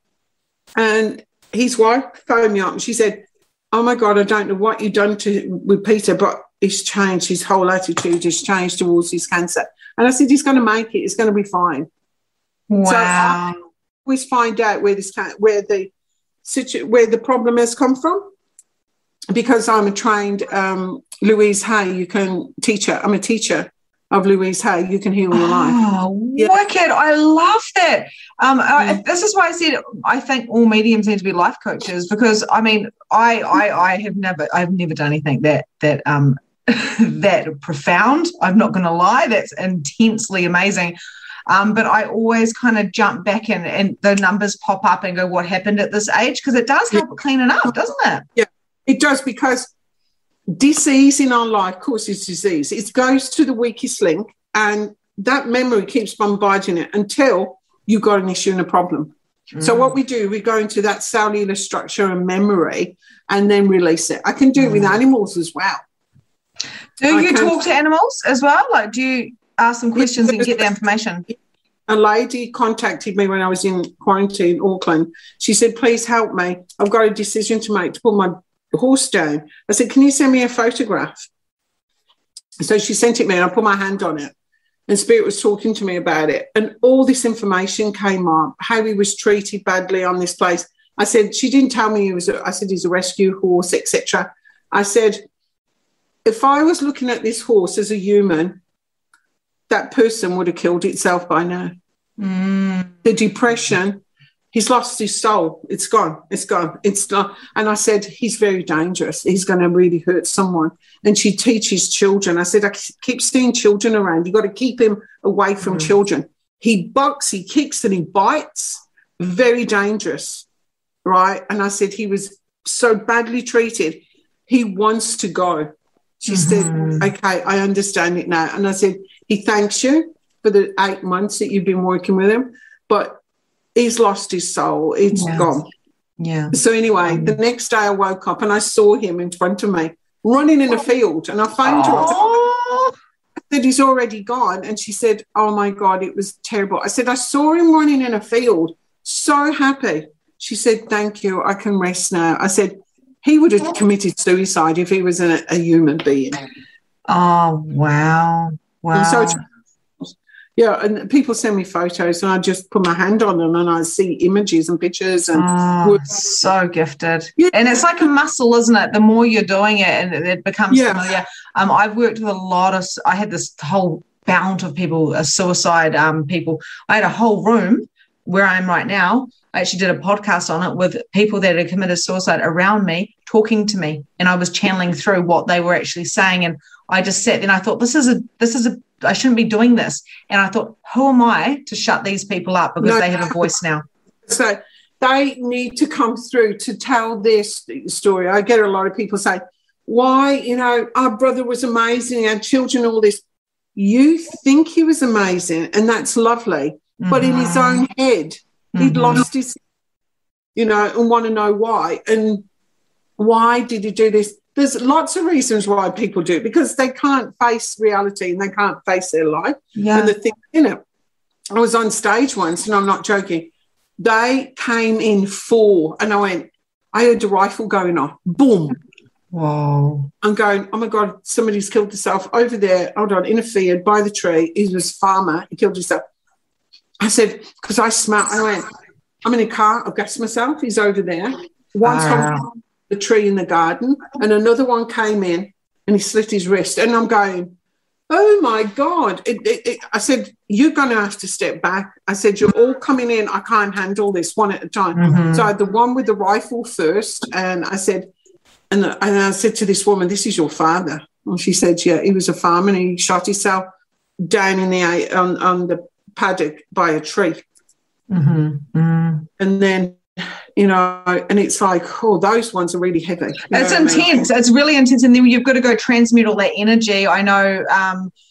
and his wife phoned me up and she said, oh my God, I don't know what you've done with Peter, but he's changed. His whole attitude has changed towards his cancer. And I said, he's going to make it. It's going to be fine. Wow. So I always find out where the problem has come from, because I'm a trained Louise Hay. You can teacher. I'm a teacher of Louise Hay. You can heal your life. Oh, wicked. I love that. This is why I said I think all mediums need to be life coaches, because I mean, I've never done anything that that profound. I'm not going to lie. That's intensely amazing. But I always kind of jump back in and the numbers pop up and go, what happened at this age? Because it does help clean it up, doesn't it? Yeah, it does, because disease in our life causes disease. It goes to the weakest link, and that memory keeps bombarding it until you've got an issue and a problem. So what we do, we go into that cellular structure and memory and then release it. I can do it with animals as well. Do you talk to animals as well? Like, do you ask them questions and get the information? A lady contacted me when I was in quarantine in Auckland. She said, please help me. I've got a decision to make to put my horse down. I said, can you send me a photograph? So she sent it me and I put my hand on it, and Spirit was talking to me about it, and all this information came up, how he was treated badly on this place. I said, she didn't tell me he's a rescue horse, etc. I said, if I was looking at this horse as a human, that person would have killed itself by now. The depression, he's lost his soul. It's gone. It's gone. It's not. And I said, he's very dangerous. He's going to really hurt someone. And she teaches children. I said, I keep seeing children around. You've got to keep him away from children. He bucks, he kicks, and he bites. Very dangerous, right? And I said, he was so badly treated. He wants to go. She said, okay, I understand it now. And I said, he thanks you for the 8 months that you've been working with him, but he's lost his soul. It's gone. Yeah. So anyway, the next day I woke up and I saw him in front of me running in a field, and I phoned her. I said, he's already gone. And she said, oh, my God, it was terrible. I said, I saw him running in a field, so happy. She said, thank you, I can rest now. I said, he would have committed suicide if he was a human being. Oh, wow. Wow. And so, yeah, and people send me photos and I just put my hand on them and I see images and pictures. And so gifted. Yeah. And it's like a muscle, isn't it? The more you're doing it and it becomes familiar. I've worked with I had this whole bout of people, suicide people. I had a whole room where I am right now. I actually did a podcast on it with people that had committed suicide around me, talking to me, and I was channeling through what they were actually saying. And I just sat there and I thought, I shouldn't be doing this. And I thought, who am I to shut these people up, because they have a voice now? So they need to come through to tell their story. I get a lot of people say, why, our brother was amazing, our children, all this. You think he was amazing, and that's lovely. But in his own head, he'd lost his, and want to know why. And why did he do this? There's lots of reasons why people do it, because they can't face reality and they can't face their life. Yeah. And the thing, I was on stage once, and I'm not joking. They came in 4, and I heard the rifle going off. Boom. Wow. I'm going, oh, my God, somebody's killed themselves over there. Hold on, in a field by the tree. He was a farmer. He killed himself. I said, because I went, I'm in a car. I've gassed myself. He's over there. One's from the tree in the garden, and another one came in and he slit his wrist. And I'm going, oh, my God. I said, you're going to have to step back. I said, you're all coming in. I can't handle this one at a time. So I had the one with the rifle first, and I said, and I said to this woman, this is your father. And she said, yeah, he was a farmer and he shot himself down in the on the paddock by a tree. And then, and it's like, those ones are really heavy. It's intense. It's really intense. And then you've got to go transmute all that energy. I know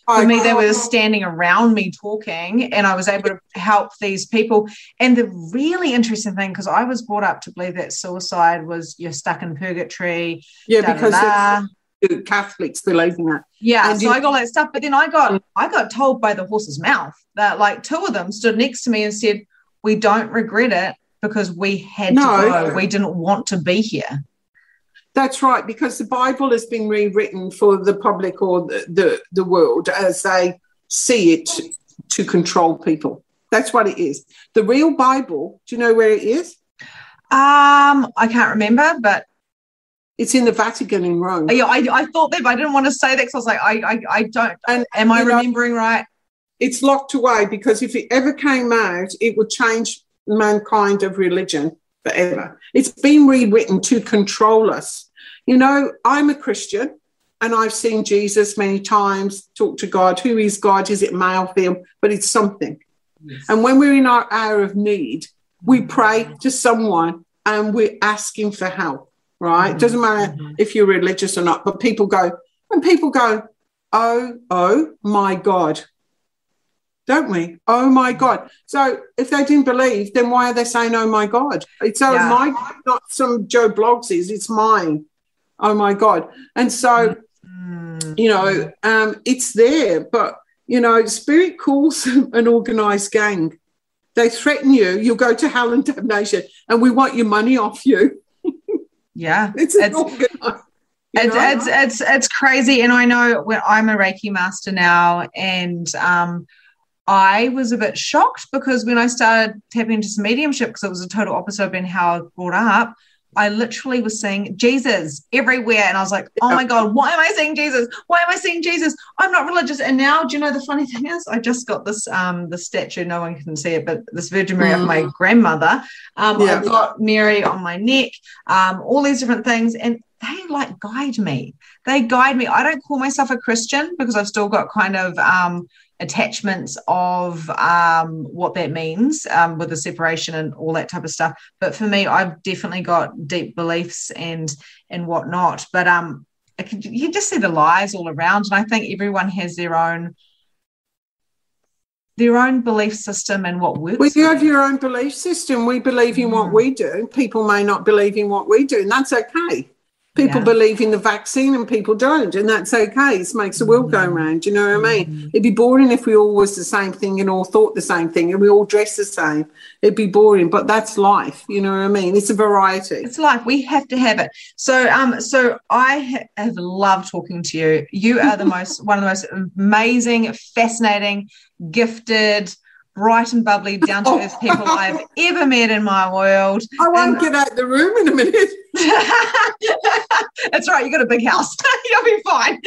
for me, they were standing around me talking, and I was able to help these people. And the really interesting thing, because I was brought up to believe that suicide was you're stuck in purgatory. Yeah, because Catholics believe in that. Yeah, and so I got that stuff, but then I got told by the horse's mouth that like 2 of them stood next to me and said, "We don't regret it because we had to go. We didn't want to be here." That's right, because the Bible has been rewritten for the public or the world as they see it to control people. That's what it is. The real Bible, do you know where it is? I can't remember, but it's in the Vatican in Rome. Yeah, I thought that, but I didn't want to say that because I was like, I don't. And am I remembering right? It's locked away because if it ever came out, it would change mankind of religion forever. It's been rewritten to control us. You know, I'm a Christian and I've seen Jesus many times, talk to God. Who is God? Is it male, female? But it's something. Yes. And when we're in our hour of need, we pray to someone and we're asking for help, right? It doesn't matter if you're religious or not, but people go, oh my God, don't we? Oh my God. So if they didn't believe, then why are they saying, oh my God? It's my God, not some Joe Bloggs it's mine. Oh my God. And so, you know, it's there, but, you know, spirit calls an organised gang. They threaten you, you'll go to hell and damnation, and we want your money off you. Yeah. It's crazy. And I know when I'm a Reiki master now, and I was a bit shocked because when I started tapping into some mediumship, because it was a total opposite of being how I was brought up, I literally was seeing Jesus everywhere. And I was like, oh my God, why am I seeing Jesus? Why am I seeing Jesus? I'm not religious. And now, do you know, the funny thing is I just got this, the statue, no one can see it, but this Virgin Mary of my grandmother. I've got Mary on my neck, all these different things. And they like guide me. They guide me. I don't call myself a Christian because I've still got kind of attachments of what that means with the separation and all that type of stuff. But for me, I've definitely got deep beliefs and whatnot. But you just see the lies all around, and I think everyone has their own belief system and what works. Well, you have your own belief system. We believe in what we do. People may not believe in what we do, and that's okay. People believe in the vaccine and people don't, and that's okay. It makes the world go round, you know what I mean? It'd be boring if we all was the same thing and all thought the same thing and we all dress the same. It'd be boring, but that's life, you know what I mean? It's a variety. It's life. We have to have it. So I have loved talking to you. You are one of the most amazing, fascinating, gifted, bright and bubbly, down-to-earth people I've ever met in my world. I won't get out the room in a minute. That's right, you got a big house. You'll be fine.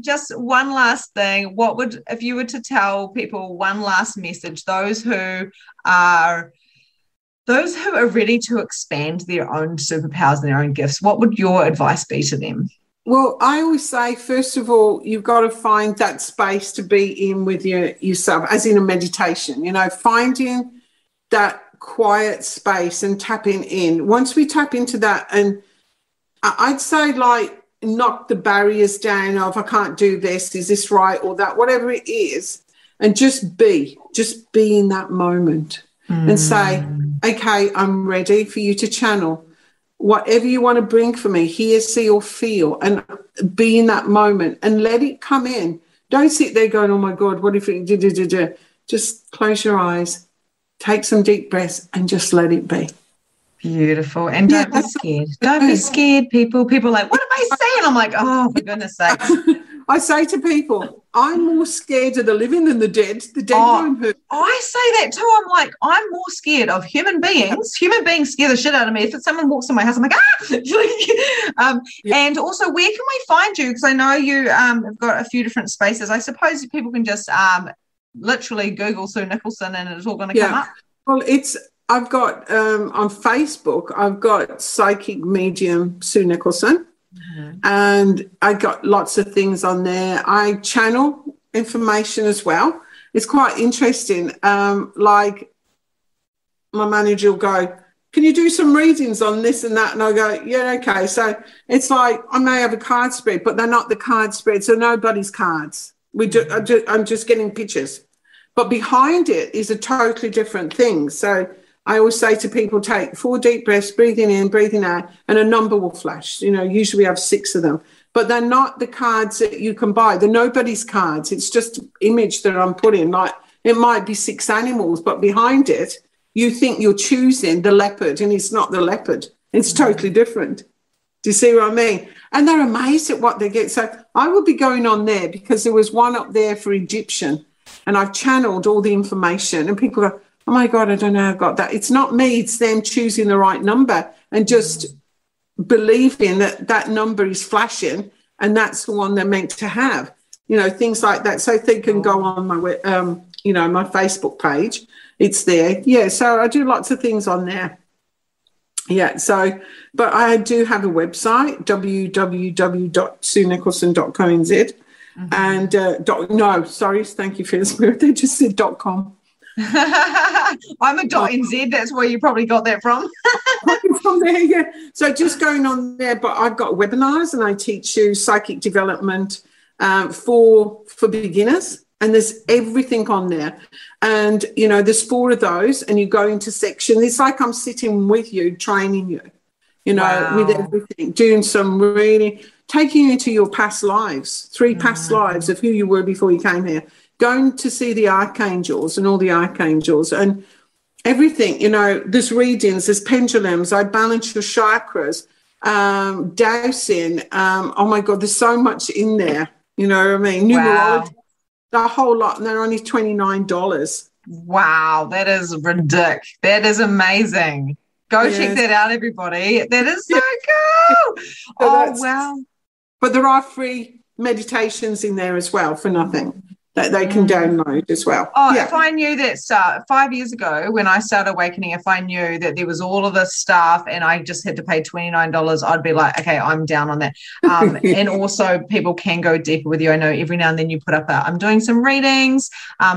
Just one last thing. What would, if you were to tell people one last message, those who are ready to expand their own superpowers and their own gifts, what would your advice be to them? Well, I always say, first of all, you've got to find that space to be in with yourself, as in a meditation, you know, finding that quiet space and tapping in. Once we tap into that, and I'd say like knock the barriers down of I can't do this, is this right or that, whatever it is, and just be in that moment and say, okay, I'm ready for you to channel. Whatever you want to bring for me, hear, see, or feel, and be in that moment and let it come in. Don't sit there going, oh, my God, what if it did? Just close your eyes, take some deep breaths, and just let it be. Beautiful. And don't be scared. Don't be scared, people. People are like, what am I saying? I'm like, oh, for goodness sake. I say to people, I'm more scared of the living than the dead. The dead won't hurt. I say that too. I'm like, I'm more scared of human beings. Human beings scare the shit out of me. If someone walks in my house, I'm like, ah! And also, where can we find you? Because I know you have got a few different spaces. I suppose people can just literally Google Sue Nicholson and it's all going to come up. Well, I've got on Facebook, I've got Psychic Medium Sue Nicholson. And I got lots of things on there. I channel information as well. It's quite interesting. Like my manager will go, can you do some readings on this and that? And I go, yeah, okay. So it's like I may have a card spread, but they're not the card spread. So nobody's cards. I'm just getting pictures. But behind it is a totally different thing. So I always say to people, take 4 deep breaths, breathing in, breathing out, and a number will flash. Usually we have 6 of them. But they're not the cards that you can buy. They're nobody's cards. It's just an image that I'm putting. Like, it might be 6 animals, but behind it, you think you're choosing the leopard, and it's not the leopard. It's totally different. Do you see what I mean? And they're amazed at what they get. So I will be going on there because there was one up there for Egyptian, and I've channeled all the information, and people go, oh my God, I don't know how I got that. It's not me. It's them choosing the right number and just believing that number is flashing, and that's the one they're meant to have. Things like that. So they can go on my my Facebook page. It's there. Yeah. So I do lots of things on there. Yeah. So, but I do have a website, www.suenicholson.co.nz. And thank you for this. They just said .com. I'm a .nz. That's where you probably got that from. From there, yeah. So just going on there, but I've got webinars, and I teach you psychic development for beginners, and there's everything on there. And there's 4 of those, and you go into section. It's like I'm sitting with you, training you, Wow. with everything, doing some really taking you into your past lives, 3 past lives of who you were before you came here. Going to see the archangels and all the archangels and everything. There's readings, there's pendulums. I balance your chakras, dowsing. Oh my God, there's so much in there. You know what I mean? Numerology, the whole lot, and they're only $29. Wow, that is ridiculous. That is amazing. Go check that out, everybody. That is so cool. So wow. But there are free meditations in there as well for nothing that they can download as well. If I knew that 5 years ago when I started Awakening, if I knew that there was all of this stuff and I just had to pay $29, I'd be like, okay, I'm down on that. And also people can go deeper with you. I know every now and then you put up I'm doing some readings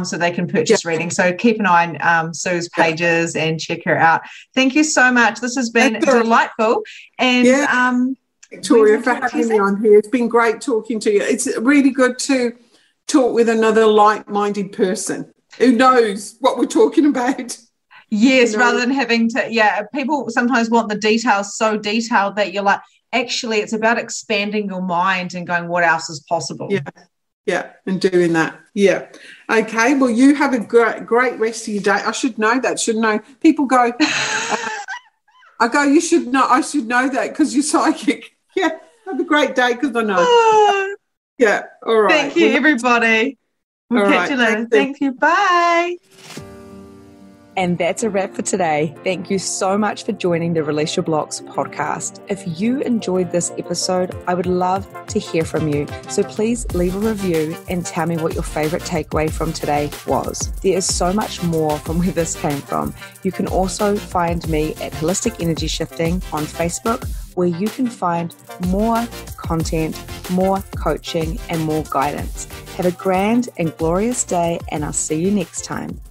so they can purchase readings. So keep an eye on Sue's pages and check her out. Thank you so much. This has been delightful. And Victoria, for having me on here. It's been great talking to you. It's really good to talk with another like-minded person who knows what we're talking about. Yes, rather than having to, people sometimes want the details so detailed that you're like, actually, it's about expanding your mind and going, what else is possible? Yeah, and doing that. Yeah. Okay, well, you have a great rest of your day. I should know that, shouldn't I? People go, I go, you should know, I should know that because you're psychic. Yeah, have a great day because I know. Yeah, all right. Thank you, everybody. We'll catch you later. Thank you. Bye. And that's a wrap for today. Thank you so much for joining the Release Your Blocks podcast. If you enjoyed this episode, I would love to hear from you. So please leave a review and tell me what your favorite takeaway from today was. There is so much more from where this came from. You can also find me at Holistic Energy Shifting on Facebook, where you can find more content, more coaching, and more guidance. Have a grand and glorious day, and I'll see you next time.